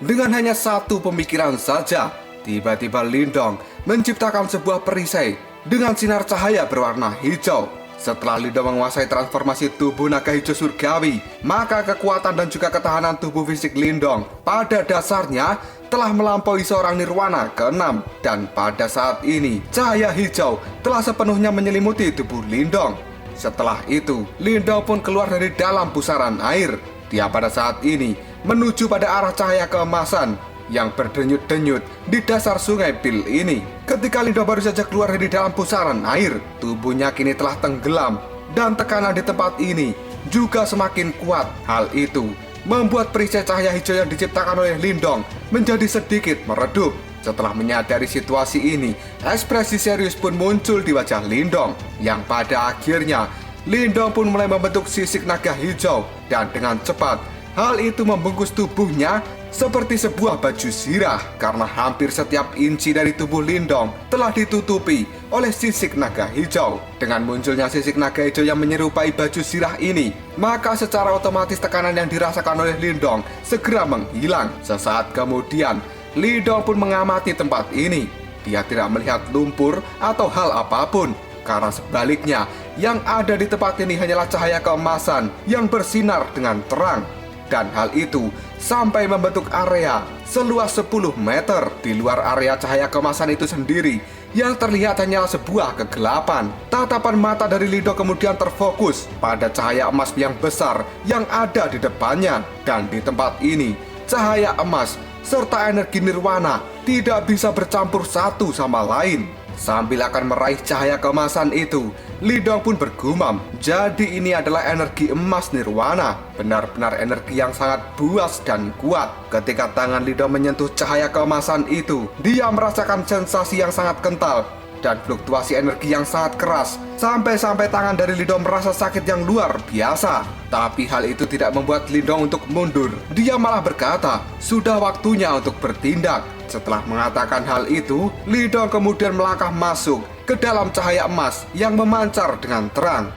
Dengan hanya satu pemikiran saja, tiba-tiba Lindong menciptakan sebuah perisai dengan sinar cahaya berwarna hijau. Setelah Lindong menguasai transformasi tubuh naga hijau surgawi, maka kekuatan dan juga ketahanan tubuh fisik Lindong pada dasarnya telah melampaui seorang nirwana ke-6. Dan pada saat ini, cahaya hijau telah sepenuhnya menyelimuti tubuh Lindong. Setelah itu, Lindong pun keluar dari dalam pusaran air. Dia pada saat ini menuju pada arah cahaya keemasan yang berdenyut-denyut di dasar sungai Pil ini. Ketika Lindong baru saja keluar dari dalam pusaran air, tubuhnya kini telah tenggelam dan tekanan di tempat ini juga semakin kuat. Hal itu membuat perisai cahaya hijau yang diciptakan oleh Lindong menjadi sedikit meredup. Setelah menyadari situasi ini, ekspresi serius pun muncul di wajah Lindong, yang pada akhirnya Lindong pun mulai membentuk sisik naga hijau, dan dengan cepat hal itu membungkus tubuhnya seperti sebuah baju zirah, karena hampir setiap inci dari tubuh Lindong telah ditutupi oleh sisik naga hijau. Dengan munculnya sisik naga hijau yang menyerupai baju zirah ini, maka secara otomatis tekanan yang dirasakan oleh Lindong segera menghilang. Sesaat kemudian, Lindong pun mengamati tempat ini. Dia tidak melihat lumpur atau hal apapun, karena sebaliknya yang ada di tempat ini hanyalah cahaya keemasan yang bersinar dengan terang. Dan hal itu sampai membentuk area seluas 10 meter. Di luar area cahaya keemasan itu sendiri, yang terlihat hanyalah sebuah kegelapan. Tatapan mata dari Lindong kemudian terfokus pada cahaya emas yang besar yang ada di depannya. Dan di tempat ini, cahaya emas serta energi nirwana tidak bisa bercampur satu sama lain. Sambil akan meraih cahaya keemasan itu, Lindong pun bergumam, jadi ini adalah energi emas nirwana. Benar-benar energi yang sangat buas dan kuat. Ketika tangan Lindong menyentuh cahaya keemasan itu, dia merasakan sensasi yang sangat kental dan fluktuasi energi yang sangat keras. Sampai-sampai tangan dari Lindong merasa sakit yang luar biasa. Tapi hal itu tidak membuat Lindong untuk mundur. Dia malah berkata, sudah waktunya untuk bertindak. Setelah mengatakan hal itu, Lindong kemudian melangkah masuk ke dalam cahaya emas yang memancar dengan terang.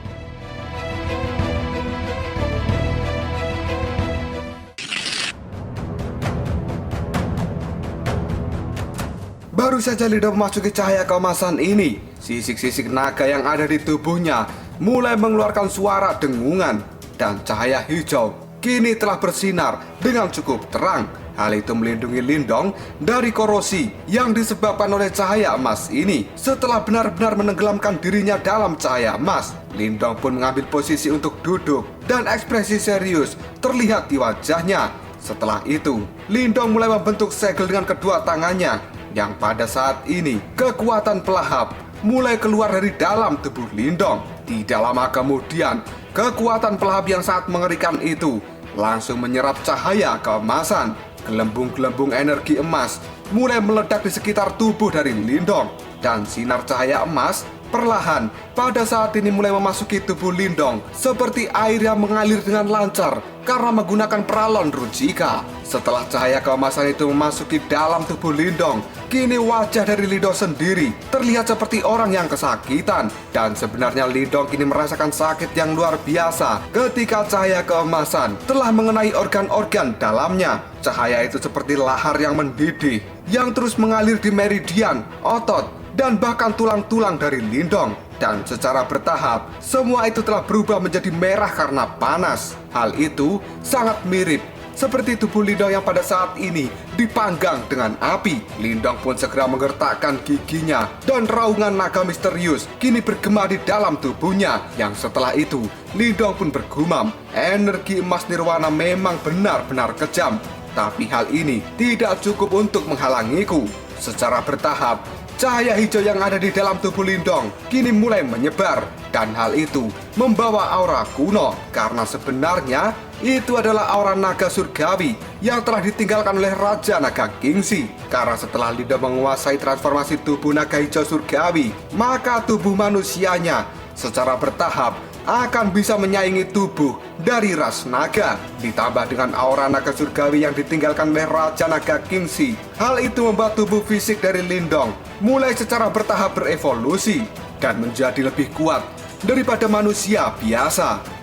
Baru saja Lindong memasuki cahaya keemasan ini, sisik-sisik naga yang ada di tubuhnya mulai mengeluarkan suara dengungan, dan cahaya hijau kini telah bersinar dengan cukup terang. Hal itu melindungi Lindong dari korosi yang disebabkan oleh cahaya emas ini. Setelah benar-benar menenggelamkan dirinya dalam cahaya emas, Lindong pun mengambil posisi untuk duduk, dan ekspresi serius terlihat di wajahnya. Setelah itu, Lindong mulai membentuk segel dengan kedua tangannya, yang pada saat ini kekuatan pelahap mulai keluar dari dalam tubuh Lindong. Tidak lama kemudian, kekuatan pelahap yang sangat mengerikan itu langsung menyerap cahaya keemasan. Gelembung-gelembung energi emas mulai meledak di sekitar tubuh dari Lindong, dan sinar cahaya emas perlahan pada saat ini mulai memasuki tubuh Lindong seperti air yang mengalir dengan lancar karena menggunakan peralon Rujika. Setelah cahaya keemasan itu memasuki dalam tubuh Lindong, kini wajah dari Lindong sendiri terlihat seperti orang yang kesakitan. Dan sebenarnya Lindong kini merasakan sakit yang luar biasa ketika cahaya keemasan telah mengenai organ-organ dalamnya. Cahaya itu seperti lahar yang mendidih yang terus mengalir di meridian, otot, dan bahkan tulang-tulang dari Lindong. Dan secara bertahap, semua itu telah berubah menjadi merah karena panas. Hal itu sangat mirip seperti tubuh Lindong yang pada saat ini dipanggang dengan api. Lindong pun segera menggertakkan giginya, dan raungan naga misterius kini bergema di dalam tubuhnya. Yang setelah itu, Lindong pun bergumam, energi emas nirwana memang benar-benar kejam, tapi hal ini tidak cukup untuk menghalangiku. Secara bertahap, cahaya hijau yang ada di dalam tubuh Lindong kini mulai menyebar, dan hal itu membawa aura kuno, karena sebenarnya itu adalah aura naga surgawi yang telah ditinggalkan oleh Raja Naga Kingsi. Karena setelah Lindong menguasai transformasi tubuh naga hijau surgawi, maka tubuh manusianya secara bertahap akan bisa menyaingi tubuh dari ras naga. Ditambah dengan aura naga surgawi yang ditinggalkan oleh Raja Naga Kingsi, hal itu membuat tubuh fisik dari Lindong mulai secara bertahap berevolusi dan menjadi lebih kuat daripada manusia biasa.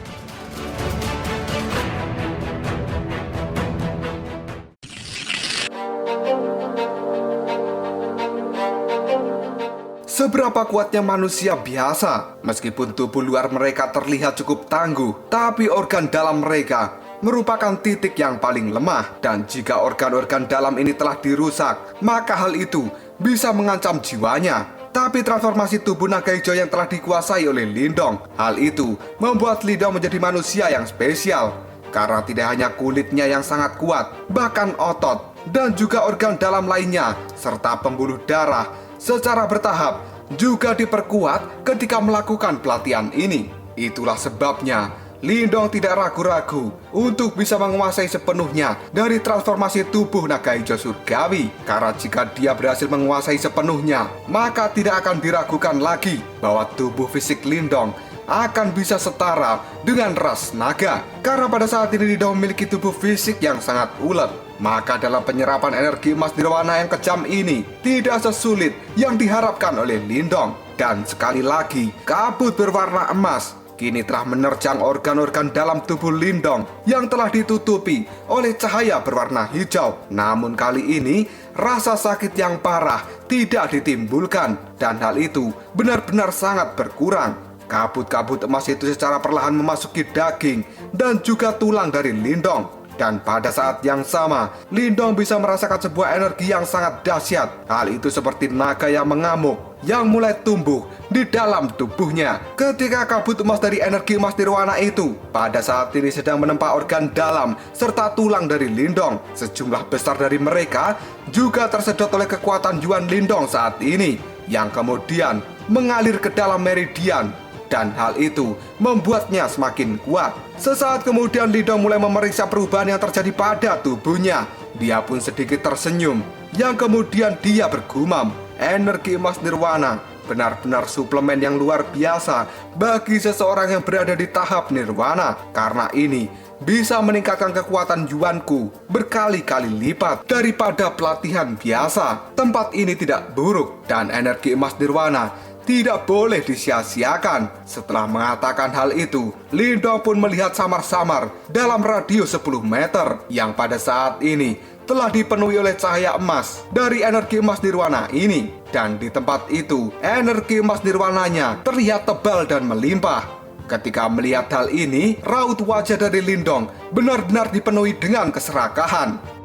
seberapa kuatnya manusia biasa. Meskipun tubuh luar mereka terlihat cukup tangguh, tapi organ dalam mereka merupakan titik yang paling lemah. Dan jika organ-organ dalam ini telah dirusak, maka hal itu bisa mengancam jiwanya. Tapi transformasi tubuh naga hijau yang telah dikuasai oleh Lindong, hal itu membuat Lindong menjadi manusia yang spesial. Karena tidak hanya kulitnya yang sangat kuat, bahkan otot dan juga organ dalam lainnya serta pembuluh darah secara bertahap juga diperkuat ketika melakukan pelatihan ini. Itulah sebabnya Lindong tidak ragu-ragu untuk bisa menguasai sepenuhnya dari transformasi tubuh naga hijau surgawi. Karena jika dia berhasil menguasai sepenuhnya, maka tidak akan diragukan lagi bahwa tubuh fisik Lindong akan bisa setara dengan ras naga. Karena pada saat ini Lindong memiliki tubuh fisik yang sangat ulet, maka dalam penyerapan energi emas nirwana yang kejam ini tidak sesulit yang diharapkan oleh Lindong. Dan sekali lagi, kabut berwarna emas kini telah menerjang organ-organ dalam tubuh Lindong yang telah ditutupi oleh cahaya berwarna hijau. Namun kali ini rasa sakit yang parah tidak ditimbulkan, dan hal itu benar-benar sangat berkurang. Kabut-kabut emas itu secara perlahan memasuki daging dan juga tulang dari Lindong. Dan pada saat yang sama, Lindong bisa merasakan sebuah energi yang sangat dahsyat. Hal itu seperti naga yang mengamuk yang mulai tumbuh di dalam tubuhnya. Ketika kabut emas dari energi emas nirwana itu pada saat ini sedang menempa organ dalam serta tulang dari Lindong, sejumlah besar dari mereka juga tersedot oleh kekuatan Yuan Lindong saat ini, yang kemudian mengalir ke dalam meridian. Dan hal itu membuatnya semakin kuat. Sesaat kemudian Lindong mulai memeriksa perubahan yang terjadi pada tubuhnya. Dia pun sedikit tersenyum, yang kemudian dia bergumam, energi emas nirwana benar-benar suplemen yang luar biasa bagi seseorang yang berada di tahap nirwana. Karena ini bisa meningkatkan kekuatan Yuanku berkali-kali lipat daripada pelatihan biasa. Tempat ini tidak buruk dan energi emas nirwana tidak boleh disia-siakan. Setelah mengatakan hal itu, Lindong pun melihat samar-samar dalam radius 10 meter yang pada saat ini telah dipenuhi oleh cahaya emas dari energi emas nirwana ini. Dan di tempat itu, energi emas nirwananya terlihat tebal dan melimpah. Ketika melihat hal ini, raut wajah dari Lindong benar-benar dipenuhi dengan keserakahan.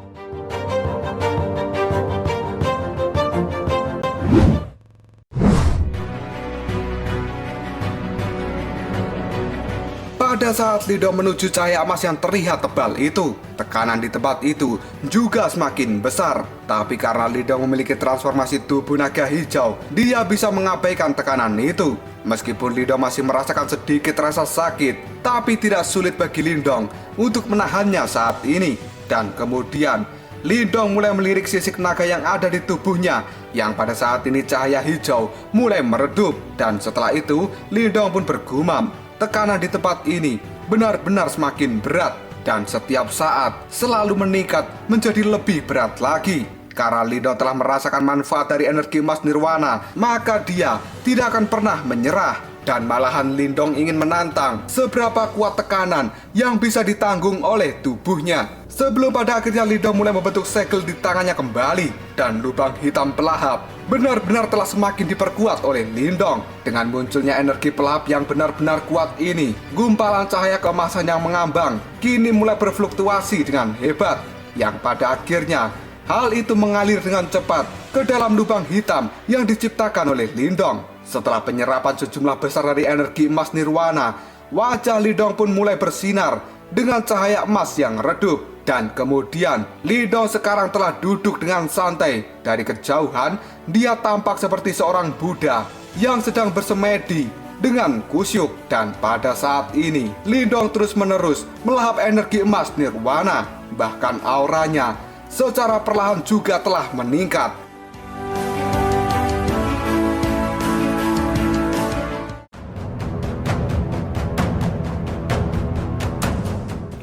Pada saat Lindong menuju cahaya emas yang terlihat tebal itu, tekanan di tempat itu juga semakin besar. Tapi karena Lindong memiliki transformasi tubuh naga hijau, dia bisa mengabaikan tekanan itu. Meskipun Lindong masih merasakan sedikit rasa sakit, tapi tidak sulit bagi Lindong untuk menahannya saat ini. Dan kemudian Lindong mulai melirik sisik naga yang ada di tubuhnya, yang pada saat ini cahaya hijau mulai meredup. Dan setelah itu Lindong pun bergumam, tekanan di tempat ini benar-benar semakin berat dan setiap saat selalu meningkat menjadi lebih berat lagi. Karena Lindong telah merasakan manfaat dari energi emas nirwana, maka dia tidak akan pernah menyerah. Dan malahan Lindong ingin menantang seberapa kuat tekanan yang bisa ditanggung oleh tubuhnya. Sebelum pada akhirnya Lindong mulai membentuk segel di tangannya kembali. Dan lubang hitam pelahap benar-benar telah semakin diperkuat oleh Lindong. Dengan munculnya energi pelahap yang benar-benar kuat ini, gumpalan cahaya keemasan yang mengambang kini mulai berfluktuasi dengan hebat. Yang pada akhirnya hal itu mengalir dengan cepat ke dalam lubang hitam yang diciptakan oleh Lindong. Setelah penyerapan sejumlah besar dari energi emas nirwana, wajah Lindong pun mulai bersinar dengan cahaya emas yang redup. Dan kemudian Lindong sekarang telah duduk dengan santai. Dari kejauhan dia tampak seperti seorang Buddha yang sedang bersemedi dengan kusyuk. Dan pada saat ini Lindong terus-menerus melahap energi emas nirwana. Bahkan auranya secara perlahan juga telah meningkat.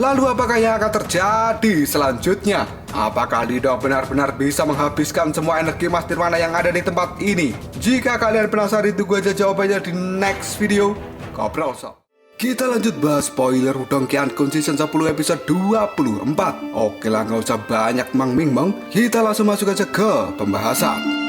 Lalu apakah yang akan terjadi selanjutnya? Apakah Lindong benar-benar bisa menghabiskan semua energi emas nirwana yang ada di tempat ini? Jika kalian penasaran, tunggu aja jawabannya di next video. Ngobrol sob. Kita lanjut bahas spoiler Wudong Qiankun Season 10 episode 24. Oke lah, nggak usah banyak mang-ming-mong. Kita langsung masuk aja ke pembahasan.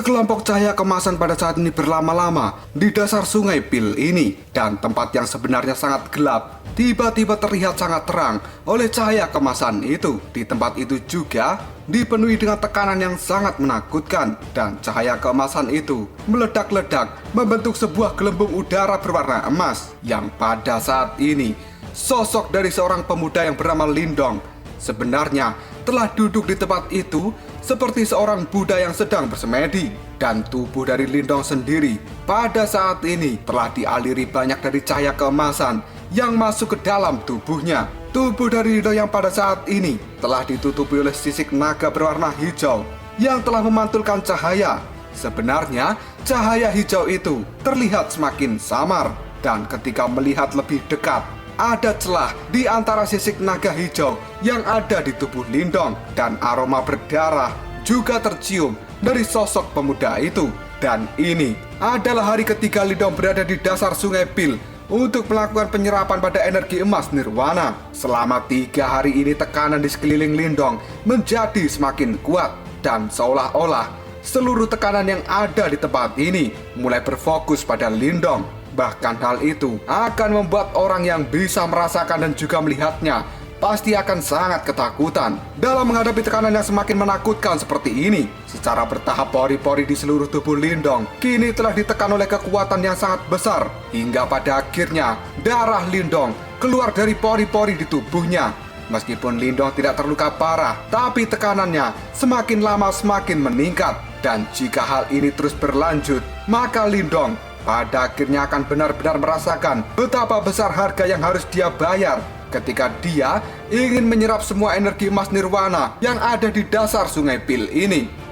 Sekelompok cahaya kemasan pada saat ini berlama-lama di dasar sungai Pil ini, dan tempat yang sebenarnya sangat gelap tiba-tiba terlihat sangat terang oleh cahaya kemasan itu. Di tempat itu juga dipenuhi dengan tekanan yang sangat menakutkan, dan cahaya keemasan itu meledak-ledak membentuk sebuah gelembung udara berwarna emas, yang pada saat ini sosok dari seorang pemuda yang bernama Lindong sebenarnya telah duduk di tempat itu seperti seorang Buddha yang sedang bersemedi. Dan tubuh dari Lindong sendiri pada saat ini telah dialiri banyak dari cahaya keemasan yang masuk ke dalam tubuhnya. Tubuh dari Lindong yang pada saat ini telah ditutupi oleh sisik naga berwarna hijau yang telah memantulkan cahaya. Sebenarnya cahaya hijau itu terlihat semakin samar, dan ketika melihat lebih dekat, ada celah di antara sisik naga hijau yang ada di tubuh Lindong, dan aroma berdarah juga tercium dari sosok pemuda itu. Dan ini adalah hari ketiga Lindong berada di dasar sungai Pil untuk melakukan penyerapan pada energi emas nirwana. Selama 3 hari ini tekanan di sekeliling Lindong menjadi semakin kuat, dan seolah-olah seluruh tekanan yang ada di tempat ini mulai berfokus pada Lindong. Bahkan hal itu akan membuat orang yang bisa merasakan dan juga melihatnya pasti akan sangat ketakutan dalam menghadapi tekanan yang semakin menakutkan seperti ini. Secara bertahap pori-pori di seluruh tubuh Lindong kini telah ditekan oleh kekuatan yang sangat besar, hingga pada akhirnya darah Lindong keluar dari pori-pori di tubuhnya. Meskipun Lindong tidak terluka parah, tapi tekanannya semakin lama semakin meningkat. Dan jika hal ini terus berlanjut, maka Lindong pada akhirnya akan benar-benar merasakan betapa besar harga yang harus dia bayar ketika dia ingin menyerap semua energi emas nirwana yang ada di dasar sungai Pil ini.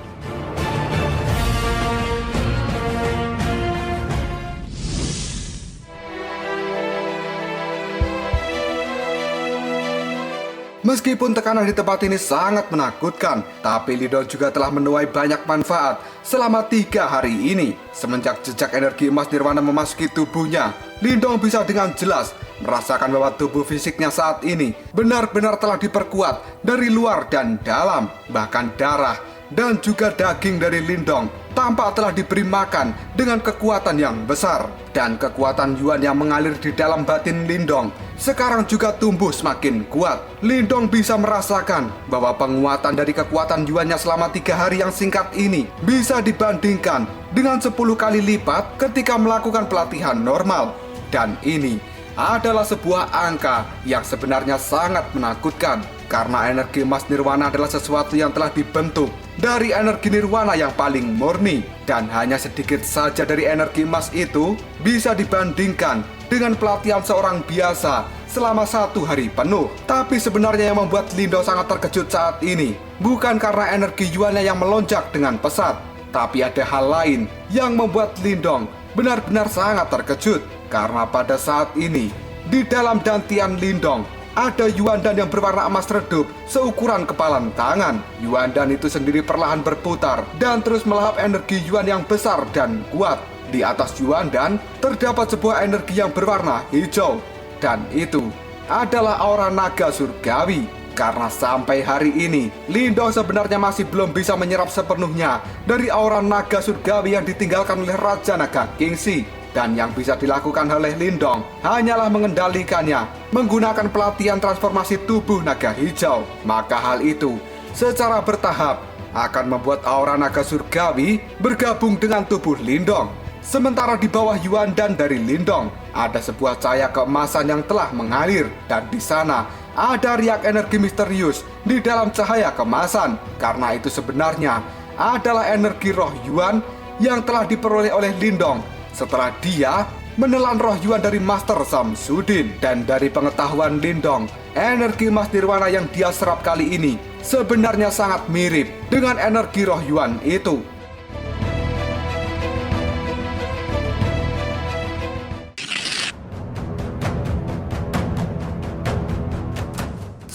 Meskipun tekanan di tempat ini sangat menakutkan, tapi Lindong juga telah menuai banyak manfaat selama 3 hari ini. Semenjak jejak energi emas nirwana memasuki tubuhnya, Lindong bisa dengan jelas merasakan bahwa tubuh fisiknya saat ini benar-benar telah diperkuat dari luar dan dalam. Bahkan darah dan juga daging dari Lindong tampak telah diberi makan dengan kekuatan yang besar. Dan kekuatan Yuan yang mengalir di dalam batin Lindong sekarang juga tumbuh semakin kuat. Lindong bisa merasakan bahwa penguatan dari kekuatan Yuannya selama 3 hari yang singkat ini bisa dibandingkan dengan 10 kali lipat ketika melakukan pelatihan normal. Dan ini adalah sebuah angka yang sebenarnya sangat menakutkan, karena energi emas nirwana adalah sesuatu yang telah dibentuk dari energi nirwana yang paling murni, dan hanya sedikit saja dari energi emas itu bisa dibandingkan dengan pelatihan seorang biasa selama 1 hari penuh. Tapi sebenarnya yang membuat Lindong sangat terkejut saat ini bukan karena energi Yuannya yang melonjak dengan pesat, tapi ada hal lain yang membuat Lindong benar-benar sangat terkejut. Karena pada saat ini di dalam dantian Lindong ada Yuandan yang berwarna emas redup seukuran kepalan tangan. Yuandan itu sendiri perlahan berputar dan terus melahap energi Yuan yang besar dan kuat. Di atas Yuandan terdapat sebuah energi yang berwarna hijau, dan itu adalah aura naga surgawi. Karena sampai hari ini Lindong sebenarnya masih belum bisa menyerap sepenuhnya dari aura naga surgawi yang ditinggalkan oleh Raja Naga Kingxi. Dan yang bisa dilakukan oleh Lindong hanyalah mengendalikannya menggunakan pelatihan transformasi tubuh naga hijau. Maka hal itu secara bertahap akan membuat aura naga surgawi bergabung dengan tubuh Lindong. Sementara di bawah Yuandan dari Lindong ada sebuah cahaya keemasan yang telah mengalir, dan di sana ada riak energi misterius di dalam cahaya kemasan. Karena itu sebenarnya adalah energi roh Yuan yang telah diperoleh oleh Lindong setelah dia menelan roh Yuan dari Master Samsudin. Dan dari pengetahuan Lindong, energi emas nirwana yang dia serap kali ini sebenarnya sangat mirip dengan energi roh Yuan itu.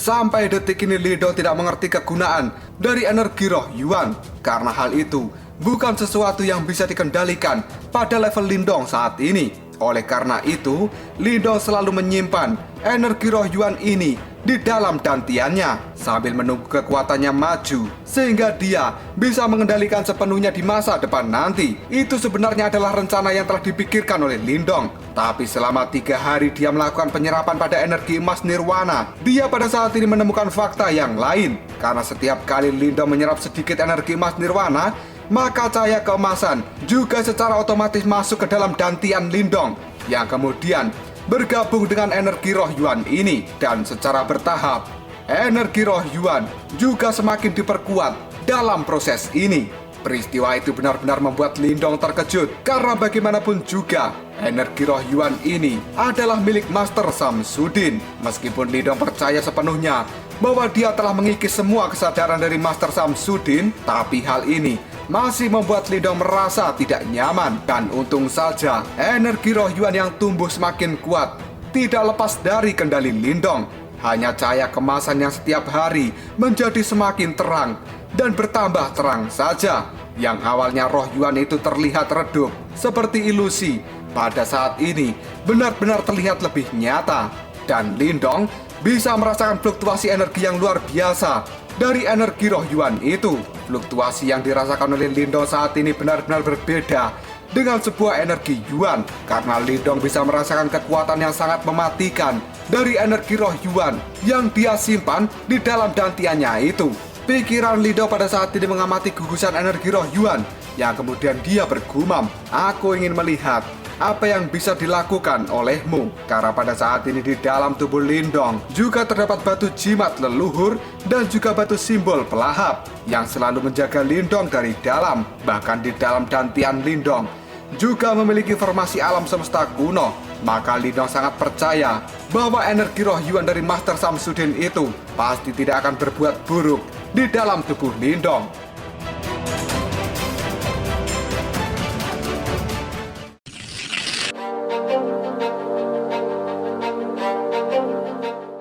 Sampai detik ini Lindong tidak mengerti kegunaan dari energi roh Yuan, karena hal itu bukan sesuatu yang bisa dikendalikan pada level Lindong saat ini. Oleh karena itu, Lindong selalu menyimpan energi roh Yuan ini di dalam dantiannya sambil menunggu kekuatannya maju sehingga dia bisa mengendalikan sepenuhnya di masa depan nanti. Itu sebenarnya adalah rencana yang telah dipikirkan oleh Lindong. Tapi selama 3 hari dia melakukan penyerapan pada energi emas nirwana, dia pada saat ini menemukan fakta yang lain. Karena setiap kali Lindong menyerap sedikit energi emas nirwana, maka cahaya keemasan juga secara otomatis masuk ke dalam dantian Lindong yang kemudian bergabung dengan energi roh Yuan ini. Dan secara bertahap, energi roh Yuan juga semakin diperkuat dalam proses ini. Peristiwa itu benar-benar membuat Lindong terkejut karena bagaimanapun juga energi roh Yuan ini adalah milik Master Samsudin. Meskipun Lindong percaya sepenuhnya bahwa dia telah mengikis semua kesadaran dari Master Samsudin, tapi hal ini masih membuat Lindong merasa tidak nyaman. Dan untung saja energi roh Yuan yang tumbuh semakin kuat tidak lepas dari kendali Lindong. Hanya cahaya kemasan yang setiap hari menjadi semakin terang dan bertambah terang saja. Yang awalnya roh Yuan itu terlihat redup seperti ilusi, pada saat ini benar-benar terlihat lebih nyata. Dan Lindong bisa merasakan fluktuasi energi yang luar biasa dari energi roh Yuan itu. Fluktuasi yang dirasakan oleh Lindong saat ini benar-benar berbeda dengan sebuah energi Yuan, karena Lindong bisa merasakan kekuatan yang sangat mematikan dari energi roh Yuan yang dia simpan di dalam dantiannya itu. Pikiran Lindong pada saat ini mengamati gugusan energi roh Yuan yang kemudian dia bergumam, "Aku ingin melihat apa yang bisa dilakukan olehmu." Karena pada saat ini di dalam tubuh Lindong juga terdapat batu jimat leluhur dan juga batu simbol pelahap yang selalu menjaga Lindong dari dalam. Bahkan di dalam dantian Lindong juga memiliki formasi alam semesta kuno. Maka Lindong sangat percaya bahwa energi roh Yuan dari Master Samsudin itu pasti tidak akan berbuat buruk di dalam tubuh Lindong.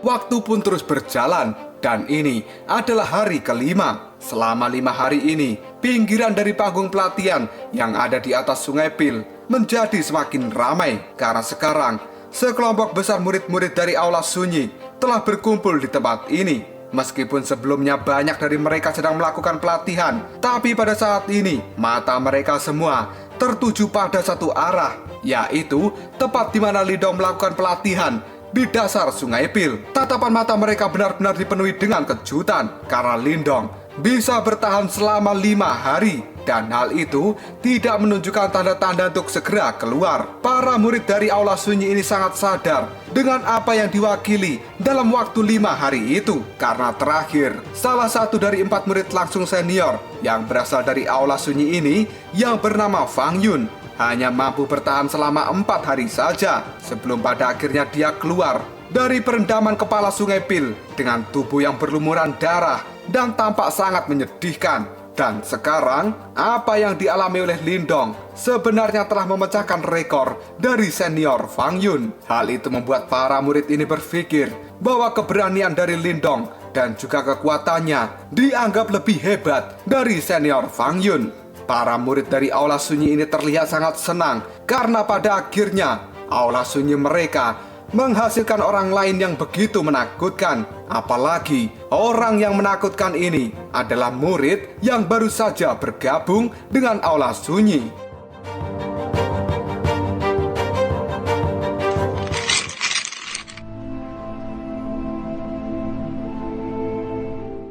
Waktu pun terus berjalan, dan ini adalah hari kelima. Selama 5 hari ini, pinggiran dari panggung pelatihan yang ada di atas Sungai Pil menjadi semakin ramai. Karena sekarang, sekelompok besar murid-murid dari Aula Sunyi telah berkumpul di tempat ini. Meskipun sebelumnya banyak dari mereka sedang melakukan pelatihan, tapi pada saat ini, mata mereka semua tertuju pada satu arah, yaitu tepat di mana Lindong melakukan pelatihan di dasar Sungai Pil. Tatapan mata mereka benar-benar dipenuhi dengan kejutan karena Lindong bisa bertahan selama 5 hari. Dan hal itu tidak menunjukkan tanda-tanda untuk segera keluar. Para murid dari Aula Sunyi ini sangat sadar dengan apa yang diwakili dalam waktu 5 hari itu. Karena terakhir, salah satu dari 4 murid langsung senior yang berasal dari Aula Sunyi ini, yang bernama Fang Yun, hanya mampu bertahan selama 4 hari saja sebelum pada akhirnya dia keluar dari perendaman kepala Sungai Pil dengan tubuh yang berlumuran darah dan tampak sangat menyedihkan. Dan sekarang, apa yang dialami oleh Lindong sebenarnya telah memecahkan rekor dari senior Fang Yun. Hal itu membuat para murid ini berpikir bahwa keberanian dari Lindong dan juga kekuatannya dianggap lebih hebat dari senior Fang Yun. Para murid dari Aula Sunyi ini terlihat sangat senang karena pada akhirnya Aula Sunyi mereka menghasilkan orang lain yang begitu menakutkan. Apalagi orang yang menakutkan ini adalah murid yang baru saja bergabung dengan Aula Sunyi.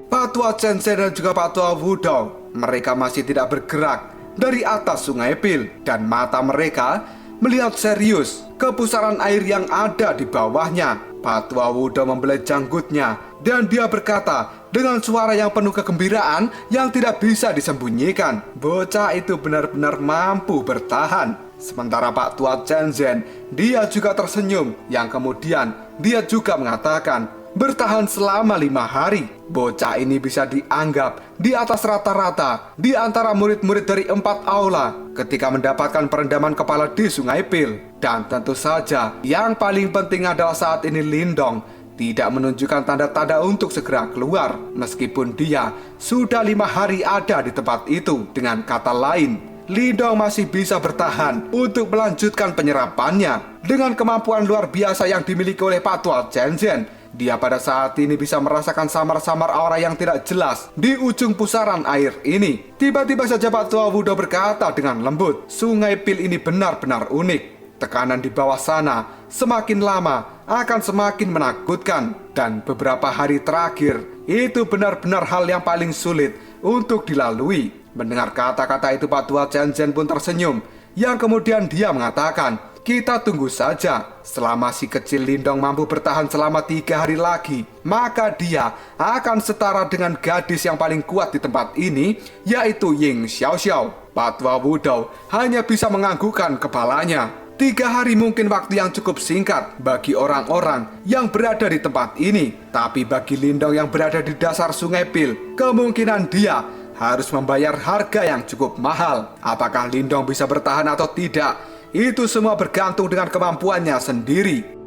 Patua Chen-Zhen dan juga Patua Wudong, mereka masih tidak bergerak dari atas Sungai Pil, dan mata mereka melihat serius ke pusaran air yang ada di bawahnya. Patua Wudong membelai janggutnya dan dia berkata dengan suara yang penuh kegembiraan yang tidak bisa disembunyikan, bocah itu benar-benar mampu bertahan. Sementara Pak Tua Chen-Zhen, dia juga tersenyum, yang kemudian dia juga mengatakan, bertahan selama 5 hari. Bocah ini bisa dianggap di atas rata-rata di antara murid-murid dari 4 aula ketika mendapatkan perendaman kepala di Sungai Pil. Dan tentu saja yang paling penting adalah saat ini Lindong tidak menunjukkan tanda-tanda untuk segera keluar, meskipun dia sudah 5 hari ada di tempat itu. Dengan kata lain, Lindong masih bisa bertahan untuk melanjutkan penyerapannya dengan kemampuan luar biasa yang dimiliki oleh Patua Chen-Zhen. Dia pada saat ini bisa merasakan samar-samar aura yang tidak jelas di ujung pusaran air ini. Tiba-tiba saja Pak Tua Wudou berkata dengan lembut, "Sungai Pil ini benar-benar unik. Tekanan di bawah sana semakin lama akan semakin menakutkan. Dan beberapa hari terakhir itu benar-benar hal yang paling sulit untuk dilalui." Mendengar kata-kata itu Pak Tua Chen Zhen pun tersenyum. Yang kemudian dia mengatakan, "Kita tunggu saja. Selama si kecil Lindong mampu bertahan selama 3 hari lagi, maka dia akan setara dengan gadis yang paling kuat di tempat ini, yaitu Ying Xiaoxiao." Pak Tua Wudou hanya bisa menganggukkan kepalanya. 3 hari mungkin waktu yang cukup singkat bagi orang-orang yang berada di tempat ini. Tapi bagi Lindong yang berada di dasar Sungai Pil, kemungkinan dia harus membayar harga yang cukup mahal. Apakah Lindong bisa bertahan atau tidak? Itu semua bergantung dengan kemampuannya sendiri.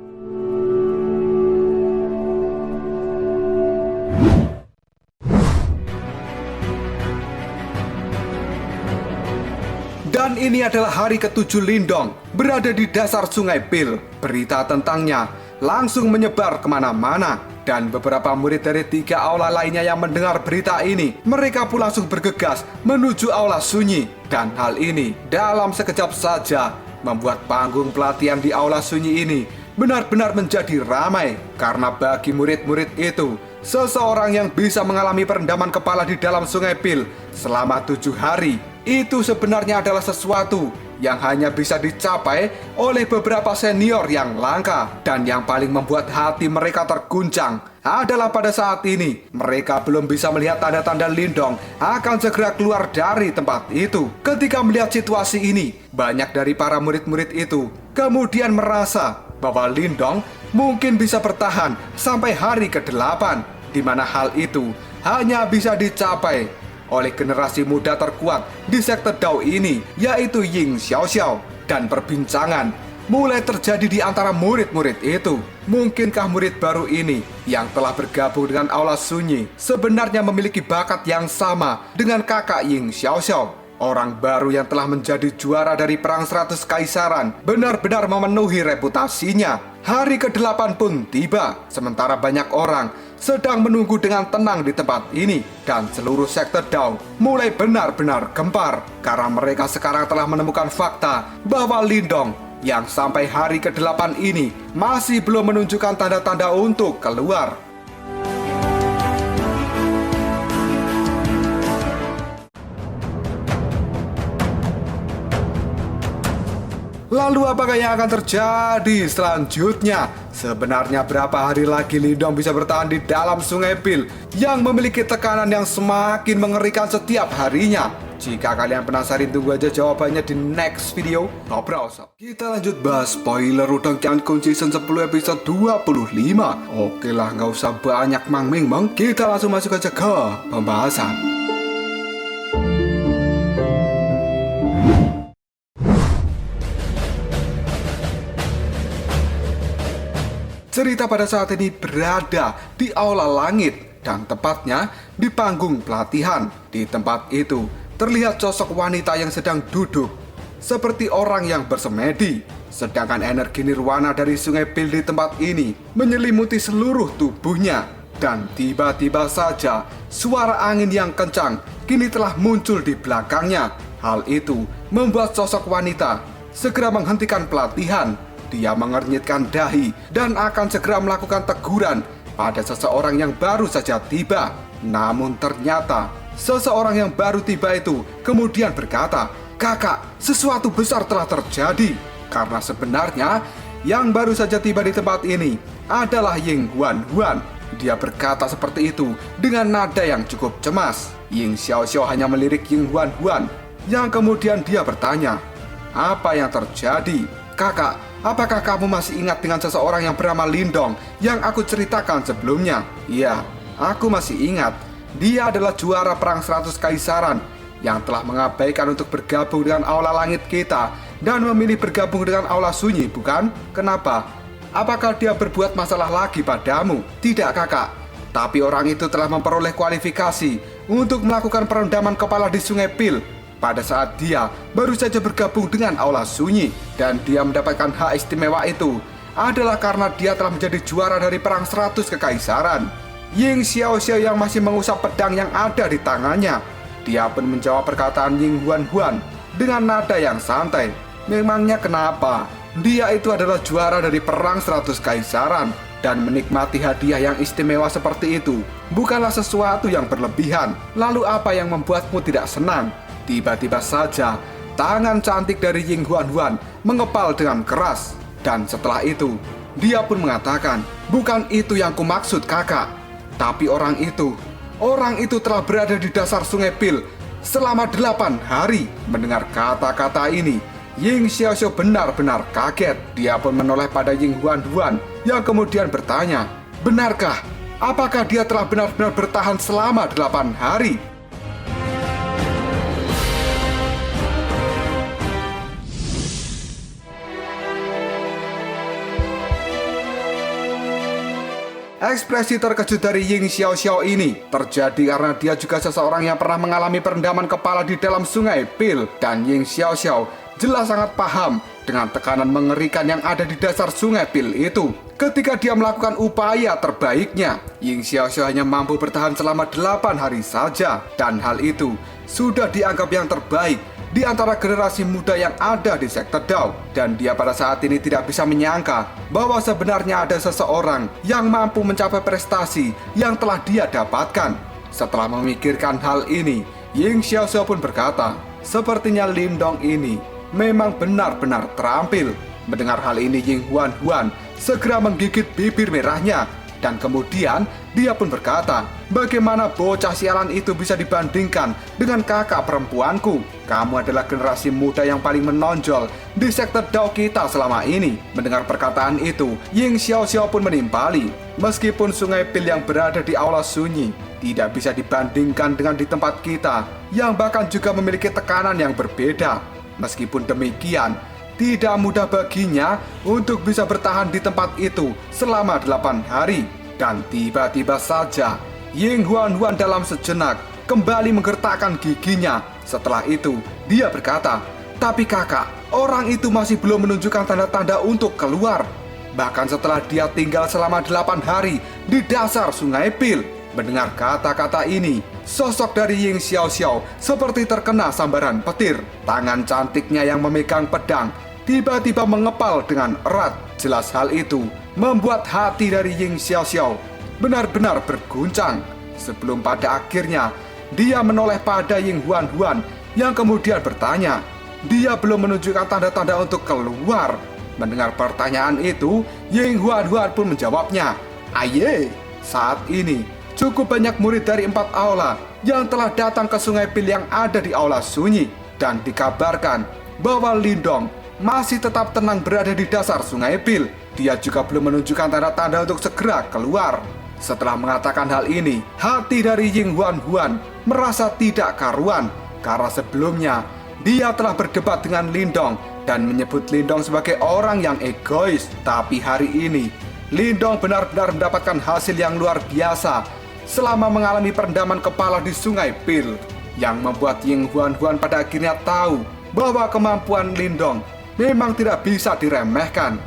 Dan ini adalah hari ke-7 Lindong berada di dasar Sungai Pil. Berita tentangnya langsung menyebar kemana-mana. Dan beberapa murid dari 3 aula lainnya yang mendengar berita ini, mereka pun langsung bergegas menuju aula sunyi. Dan hal ini dalam sekejap saja membuat panggung pelatihan di aula sunyi ini benar-benar menjadi ramai. Karena bagi murid-murid itu, seseorang yang bisa mengalami perendaman kepala di dalam Sungai Pil selama 7 hari itu sebenarnya adalah sesuatu yang hanya bisa dicapai oleh beberapa senior yang langka. Dan yang paling membuat hati mereka terguncang adalah pada saat ini mereka belum bisa melihat tanda-tanda Lindong akan segera keluar dari tempat itu. Ketika melihat situasi ini, banyak dari para murid-murid itu kemudian merasa bahwa Lindong mungkin bisa bertahan sampai hari ke-8, di mana hal itu hanya bisa dicapai oleh generasi muda terkuat di sekte Dao ini, yaitu Ying Xiaoxiao. Dan perbincangan mulai terjadi di antara murid-murid itu. Mungkinkah murid baru ini yang telah bergabung dengan aula sunyi sebenarnya memiliki bakat yang sama dengan kakak Ying Xiaoxiao? Orang baru yang telah menjadi juara dari Perang 100 Kaisaran benar-benar memenuhi reputasinya. Hari ke-8 pun tiba, sementara banyak orang sedang menunggu dengan tenang di tempat ini. Dan seluruh sekte Dao mulai benar-benar gempar karena mereka sekarang telah menemukan fakta bahwa Lindong yang sampai hari ke-8 ini masih belum menunjukkan tanda-tanda untuk keluar. Lalu apakah yang akan terjadi selanjutnya? Sebenarnya berapa hari lagi Lindong bisa bertahan di dalam Sungai Pil yang memiliki tekanan yang semakin mengerikan setiap harinya? Jika kalian penasaran, tunggu aja jawabannya di next video. Ngobrol. Kita lanjut bahas spoiler Udang Qiankun Season 10 episode 25. Oke lah, nggak usah banyak mang-ming. Kita langsung masuk aja ke pembahasan. Cerita pada saat ini berada di aula langit dan tepatnya di panggung pelatihan. Di tempat itu terlihat sosok wanita yang sedang duduk seperti orang yang bersemedi. Sedangkan energi nirwana dari Sungai Pil di tempat ini menyelimuti seluruh tubuhnya. Dan tiba-tiba saja suara angin yang kencang kini telah muncul di belakangnya. Hal itu membuat sosok wanita segera menghentikan pelatihan. Dia mengernyitkan dahi dan akan segera melakukan teguran pada seseorang yang baru saja tiba. Namun ternyata seseorang yang baru tiba itu kemudian berkata, "Kakak, sesuatu besar telah terjadi." Karena sebenarnya yang baru saja tiba di tempat ini adalah Ying Huan. Dia berkata seperti itu dengan nada yang cukup cemas. Ying Xiaoxiao hanya melirik Ying Huan yang kemudian dia bertanya, "Apa yang terjadi? Kakak, apakah kamu masih ingat dengan seseorang yang bernama Lindong yang aku ceritakan sebelumnya?" "Iya, aku masih ingat. Dia adalah juara Perang 100 Kaisaran yang telah mengabaikan untuk bergabung dengan aula langit kita dan memilih bergabung dengan aula sunyi, bukan? Kenapa? Apakah dia berbuat masalah lagi padamu?" "Tidak, kakak. Tapi orang itu telah memperoleh kualifikasi untuk melakukan perendaman kepala di Sungai Pil pada saat dia baru saja bergabung dengan aula sunyi, dan dia mendapatkan hak istimewa itu adalah karena dia telah menjadi juara dari perang 100 kekaisaran. Ying Xiaoxiao yang masih mengusap pedang yang ada di tangannya. Dia pun menjawab perkataan Ying Huan dengan nada yang santai. Memangnya kenapa? Dia itu adalah juara dari perang 100 kaisaran, dan menikmati hadiah yang istimewa seperti itu bukanlah sesuatu yang berlebihan. Lalu apa yang membuatmu tidak senang? Tiba-tiba saja tangan cantik dari Ying Huan mengepal dengan keras. Dan setelah itu dia pun mengatakan, bukan itu yang kumaksud kakak. Tapi orang itu telah berada di dasar sungai Pil selama 8 hari. Mendengar kata-kata ini, Ying Xiaoxiao benar-benar kaget. Dia pun menoleh pada Ying Huan yang kemudian bertanya, benarkah? Apakah dia telah benar-benar bertahan selama 8 hari? Ekspresi terkejut dari Ying Xiaoxiao ini terjadi karena dia juga seseorang yang pernah mengalami perendaman kepala di dalam sungai Pil. Dan Ying Xiaoxiao jelas sangat paham dengan tekanan mengerikan yang ada di dasar sungai Pil itu. Ketika dia melakukan upaya terbaiknya, Ying Xiaoxiao hanya mampu bertahan selama 8 hari saja. Dan hal itu sudah dianggap yang terbaik di antara generasi muda yang ada di sektor Dao. Dan dia pada saat ini tidak bisa menyangka bahwa sebenarnya ada seseorang yang mampu mencapai prestasi yang telah dia dapatkan. Setelah memikirkan hal ini, Ying Xiaoxiao pun berkata, sepertinya Lindong ini memang benar-benar terampil. Mendengar hal ini, Ying Huan segera menggigit bibir merahnya. Dan kemudian dia pun berkata, bagaimana bocah sialan itu bisa dibandingkan dengan kakak perempuanku? Kamu adalah generasi muda yang paling menonjol di sektor Dao kita selama ini. Mendengar perkataan itu, Ying Xiaoxiao pun menimpali. Meskipun sungai Pil yang berada di aula sunyi tidak bisa dibandingkan dengan di tempat kita, yang bahkan juga memiliki tekanan yang berbeda. Meskipun demikian, tidak mudah baginya untuk bisa bertahan di tempat itu selama 8 hari. Dan tiba-tiba saja Ying Huan dalam sejenak kembali menggertakkan giginya. Setelah itu dia berkata, tapi kakak, orang itu masih belum menunjukkan tanda-tanda untuk keluar. Bahkan setelah dia tinggal selama 8 hari di dasar sungai Pil. Mendengar kata-kata ini, sosok dari Ying Xiaoxiao seperti terkena sambaran petir. Tangan cantiknya yang memegang pedang tiba-tiba mengepal dengan erat. Jelas hal itu membuat hati dari Ying Xiaoxiao benar-benar berguncang. Sebelum pada akhirnya dia menoleh pada Ying Huan yang kemudian bertanya, dia belum menunjukkan tanda-tanda untuk keluar. Mendengar pertanyaan itu, Ying Huan pun menjawabnya, aye. Saat ini cukup banyak murid dari 4 aula yang telah datang ke sungai Pil yang ada di aula sunyi. Dan dikabarkan bahwa Lindong masih tetap tenang berada di dasar sungai Pil. Dia juga belum menunjukkan tanda-tanda untuk segera keluar. Setelah mengatakan hal ini, hati dari Ying Huan merasa tidak karuan. Karena sebelumnya dia telah berdebat dengan Lindong dan menyebut Lindong sebagai orang yang egois. Tapi hari ini Lindong benar-benar mendapatkan hasil yang luar biasa selama mengalami perendaman kepala di sungai Pil, yang membuat Ying Huan pada akhirnya tahu bahwa kemampuan Lindong memang tidak bisa diremehkan.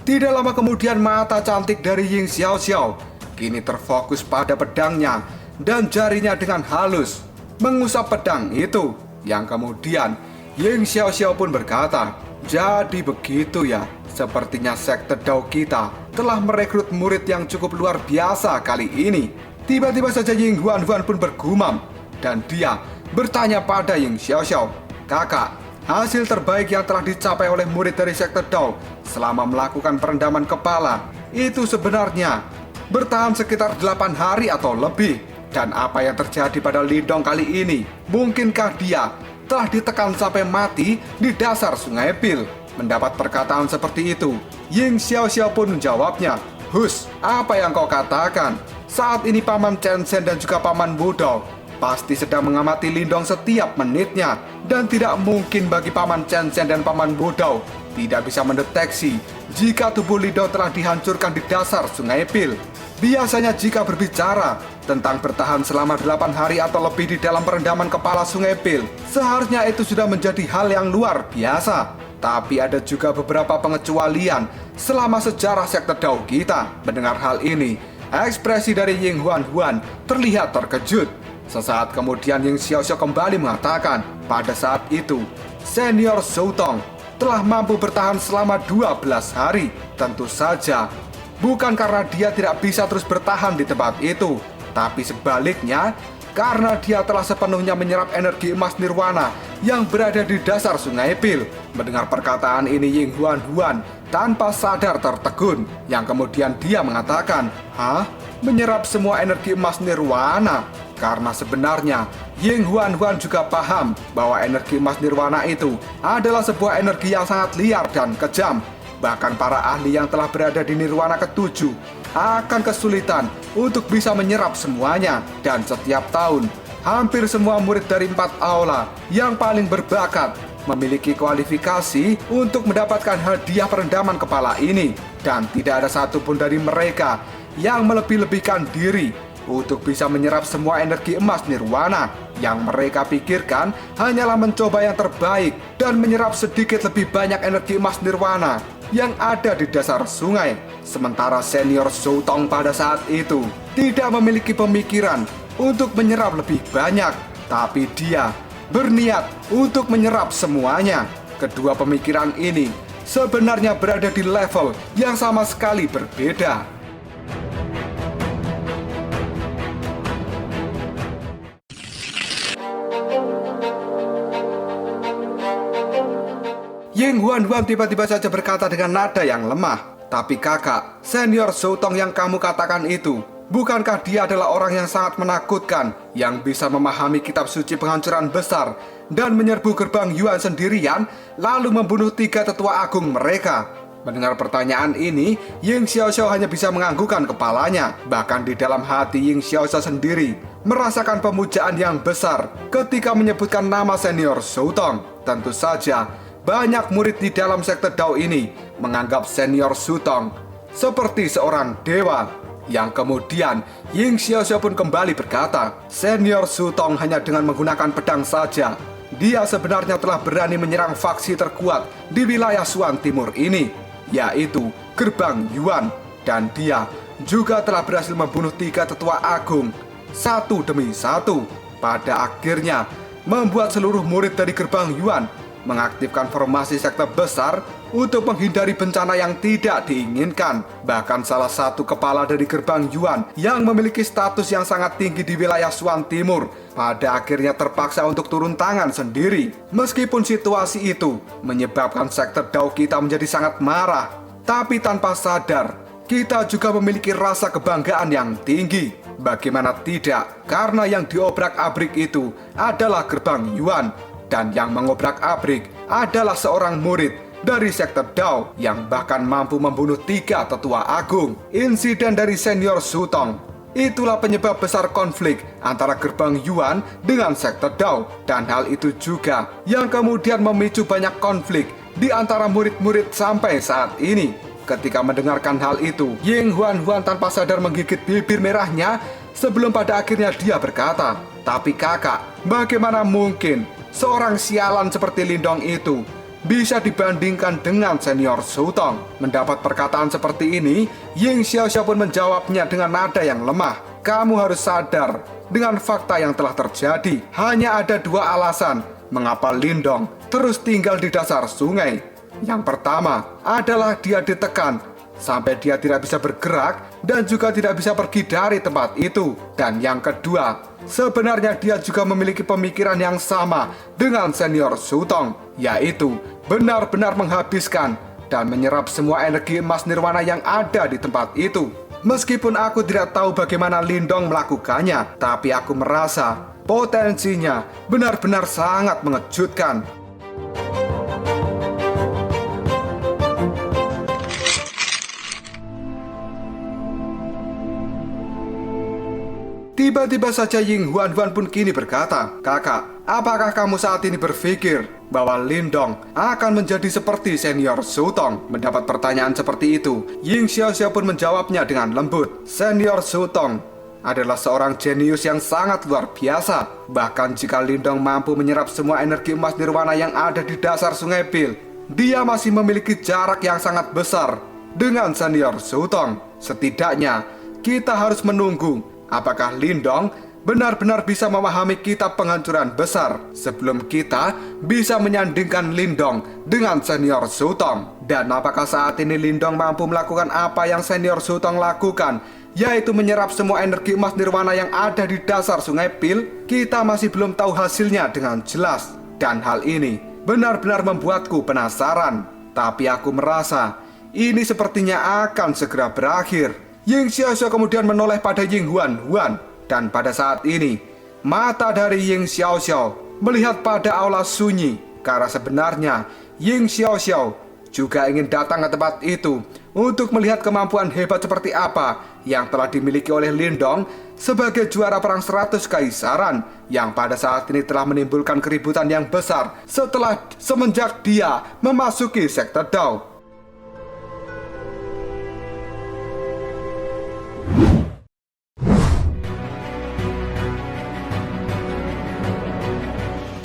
Tidak lama kemudian mata cantik dari Ying Xiaoxiao kini terfokus pada pedangnya dan jarinya dengan halus mengusap pedang itu. Yang kemudian Ying Xiaoxiao pun berkata, jadi begitu ya, sepertinya sekte Dao kita telah merekrut murid yang cukup luar biasa kali ini. Tiba-tiba saja Ying Huan pun bergumam dan dia bertanya pada Ying Xiaoxiao, kakak, hasil terbaik yang telah dicapai oleh murid dari sekte Dao selama melakukan perendaman kepala itu sebenarnya bertahan sekitar 8 hari atau lebih. Dan apa yang terjadi pada Lindong kali ini? Mungkinkah dia telah ditekan sampai mati di dasar sungai Pil? Mendapat perkataan seperti itu, Ying Xiaoxiao pun menjawabnya, hus, apa yang kau katakan? Saat ini Paman Chen Zhen dan juga Paman Wudao pasti sedang mengamati Lindong setiap menitnya. Dan tidak mungkin bagi Paman Chen Zhen dan Paman Wudao tidak bisa mendeteksi jika tubuh Lindong telah dihancurkan di dasar sungai Pil. Biasanya jika berbicara tentang bertahan selama 8 hari atau lebih di dalam perendaman kepala Sungai Pil. Seharusnya itu sudah menjadi hal yang luar biasa. Tapi ada juga beberapa pengecualian selama sejarah sekte Dao kita. Mendengar hal ini, ekspresi dari Ying Huan terlihat terkejut. Sesaat kemudian Ying Xiaoxiao kembali mengatakan, pada saat itu, Senior Zhou Tong telah mampu bertahan selama 12 hari. Tentu saja, bukan karena dia tidak bisa terus bertahan di tempat itu, tapi sebaliknya, karena dia telah sepenuhnya menyerap energi emas nirwana yang berada di dasar Sungai Pil. Mendengar perkataan ini, Ying Huan tanpa sadar tertegun, yang kemudian dia mengatakan, "Hah? Menyerap semua energi emas nirwana?" Karena sebenarnya Ying Huan juga paham bahwa energi emas nirwana itu adalah sebuah energi yang sangat liar dan kejam. Bahkan para ahli yang telah berada di nirwana ke-7 akan kesulitan untuk bisa menyerap semuanya. Dan setiap tahun, hampir semua murid dari 4 aula yang paling berbakat memiliki kualifikasi untuk mendapatkan hadiah perendaman kepala ini. Dan tidak ada satupun dari mereka yang melebih-lebihkan diri untuk bisa menyerap semua energi emas nirwana. Yang mereka pikirkan hanyalah mencoba yang terbaik dan menyerap sedikit lebih banyak energi emas nirwana yang ada di dasar sungai. Sementara Senior Zhou Tong pada saat itu tidak memiliki pemikiran untuk menyerap lebih banyak, tapi dia berniat untuk menyerap semuanya. Kedua pemikiran ini sebenarnya berada di level yang sama sekali berbeda. Ying Huan tiba-tiba saja berkata dengan nada yang lemah, "Tapi kakak, Senior Zhou Tong yang kamu katakan itu, bukankah dia adalah orang yang sangat menakutkan, yang bisa memahami kitab suci penghancuran besar dan menyerbu gerbang Yuan sendirian, lalu membunuh 3 tetua agung mereka?" Mendengar pertanyaan ini, Ying Xiaoxiao hanya bisa menganggukkan kepalanya. Bahkan di dalam hati Ying Xiaoxiao sendiri merasakan pemujaan yang besar ketika menyebutkan nama Senior Zhou Tong. Tentu saja, banyak murid di dalam sekte Dao ini menganggap Senior Zhou Tong seperti seorang dewa. Yang kemudian Ying Xiaoxiao pun kembali berkata, Senior Zhou Tong hanya dengan menggunakan pedang saja, dia sebenarnya telah berani menyerang faksi terkuat di wilayah Suan Timur ini, yaitu Gerbang Yuan. Dan dia juga telah berhasil membunuh 3 tetua agung satu demi satu. Pada akhirnya membuat seluruh murid dari Gerbang Yuan mengaktifkan formasi sekte besar untuk menghindari bencana yang tidak diinginkan. Bahkan salah satu kepala dari Gerbang Yuan yang memiliki status yang sangat tinggi di wilayah Suan Timur pada akhirnya terpaksa untuk turun tangan sendiri. Meskipun situasi itu menyebabkan sekte Dao kita menjadi sangat marah, tapi tanpa sadar kita juga memiliki rasa kebanggaan yang tinggi. Bagaimana tidak, karena yang diobrak-abrik itu adalah Gerbang Yuan, dan yang mengobrak-abrik adalah seorang murid dari sekte Dao yang bahkan mampu membunuh 3 tetua agung. Insiden dari Senior Zhou Tong itulah penyebab besar konflik antara Gerbang Yuan dengan sekte Dao, dan hal itu juga yang kemudian memicu banyak konflik di antara murid-murid sampai saat ini. Ketika mendengarkan hal itu, Ying Huan tanpa sadar menggigit bibir merahnya sebelum pada akhirnya dia berkata, "Tapi kakak, bagaimana mungkin seorang sialan seperti Lindong itu bisa dibandingkan dengan Senior Zhou Tong?" Mendapat perkataan seperti ini, Ying Xiaoxiao pun menjawabnya dengan nada yang lemah, "Kamu harus sadar dengan fakta yang telah terjadi. Hanya ada 2 alasan mengapa Lindong terus tinggal di dasar sungai. Yang pertama adalah dia ditekan sampai dia tidak bisa bergerak dan juga tidak bisa pergi dari tempat itu. Dan yang kedua, sebenarnya dia juga memiliki pemikiran yang sama dengan Senior Zhou Tong, yaitu benar-benar menghabiskan dan menyerap semua energi emas nirwana yang ada di tempat itu. Meskipun aku tidak tahu bagaimana Lindong melakukannya, tapi aku merasa potensinya benar-benar sangat mengejutkan." Tiba-tiba saja Ying Huan pun kini berkata, "Kakak, apakah kamu saat ini berpikir bahwa Lindong akan menjadi seperti Senior Zhou Tong?" Mendapat pertanyaan seperti itu, Ying Xiaoxiao pun menjawabnya dengan lembut, "Senior Zhou Tong adalah seorang jenius yang sangat luar biasa. Bahkan jika Lindong mampu menyerap semua energi emas nirwana yang ada di dasar Sungai Pil, dia masih memiliki jarak yang sangat besar dengan senior Zhou-Tong. Setidaknya, kita harus menunggu apakah Lindong benar-benar bisa memahami kitab penghancuran besar sebelum kita bisa menyandingkan Lindong dengan senior Zhou-Tong. Dan apakah saat ini Lindong mampu melakukan apa yang senior Zhou-Tong lakukan, yaitu menyerap semua energi emas nirwana yang ada di dasar Sungai Pil? Kita masih belum tahu hasilnya dengan jelas. Dan hal ini benar-benar membuatku penasaran. Tapi aku merasa ini sepertinya akan segera berakhir. Ying Xiaoxiao kemudian menoleh pada Ying Huan. Dan pada saat ini, mata dari Ying Xiaoxiao melihat pada aula sunyi. Karena sebenarnya Ying Xiaoxiao juga ingin datang ke tempat itu untuk melihat kemampuan hebat seperti apa yang telah dimiliki oleh Lindong sebagai juara perang 100 kaisaran yang pada saat ini telah menimbulkan keributan yang besar semenjak dia memasuki sekte Dao.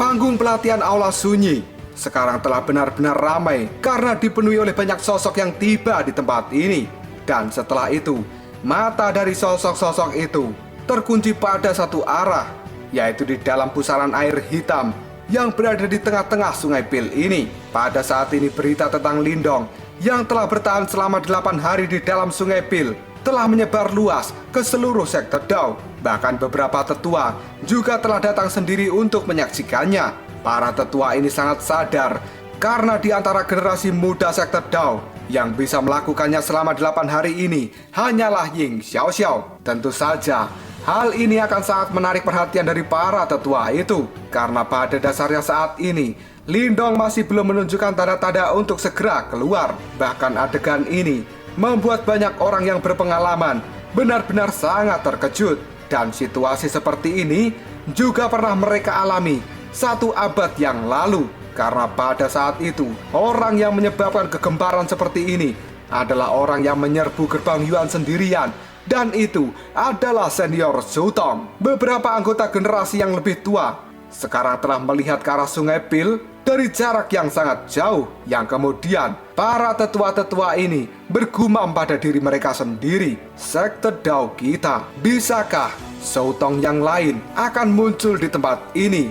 Panggung pelatihan aula sunyi sekarang telah benar-benar ramai karena dipenuhi oleh banyak sosok yang tiba di tempat ini. Dan setelah itu, mata dari sosok-sosok itu terkunci pada satu arah, yaitu di dalam pusaran air hitam yang berada di tengah-tengah Sungai Pil ini. Pada saat ini berita tentang Lindong yang telah bertahan selama 8 hari di dalam Sungai Pil telah menyebar luas ke seluruh sekte Dao. Bahkan beberapa tetua juga telah datang sendiri untuk menyaksikannya. Para tetua ini sangat sadar karena di antara generasi muda sekte Dao yang bisa melakukannya selama 8 hari ini hanyalah Ying Xiaoxiao. Tentu saja hal ini akan sangat menarik perhatian dari para tetua itu, karena pada dasarnya saat ini Lindong masih belum menunjukkan tanda-tanda untuk segera keluar. Bahkan adegan ini membuat banyak orang yang berpengalaman benar-benar sangat terkejut. Dan situasi seperti ini juga pernah mereka alami 1 abad yang lalu. Karena pada saat itu orang yang menyebabkan kegemparan seperti ini adalah orang yang menyerbu gerbang Yuan sendirian. Dan itu adalah senior Zhou-Tong. Beberapa anggota generasi yang lebih tua sekarang telah melihat ke arah Sungai Pil dari jarak yang sangat jauh, yang kemudian para tetua-tetua ini bergumam pada diri mereka sendiri. Sekte Dao kita, bisakah Zhou-Tong yang lain akan muncul di tempat ini?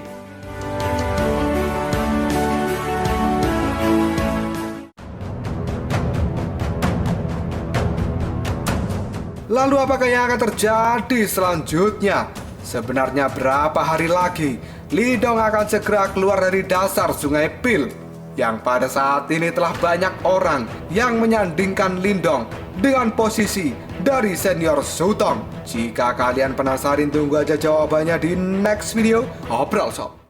Lalu apakah yang akan terjadi selanjutnya? Sebenarnya berapa hari lagi Lindong akan segera keluar dari dasar Sungai Pil? Yang pada saat ini telah banyak orang yang menyandingkan Lindong dengan posisi dari senior Zhou-Tong. Jika kalian penasaran, tunggu aja jawabannya di next video Obrol Shop.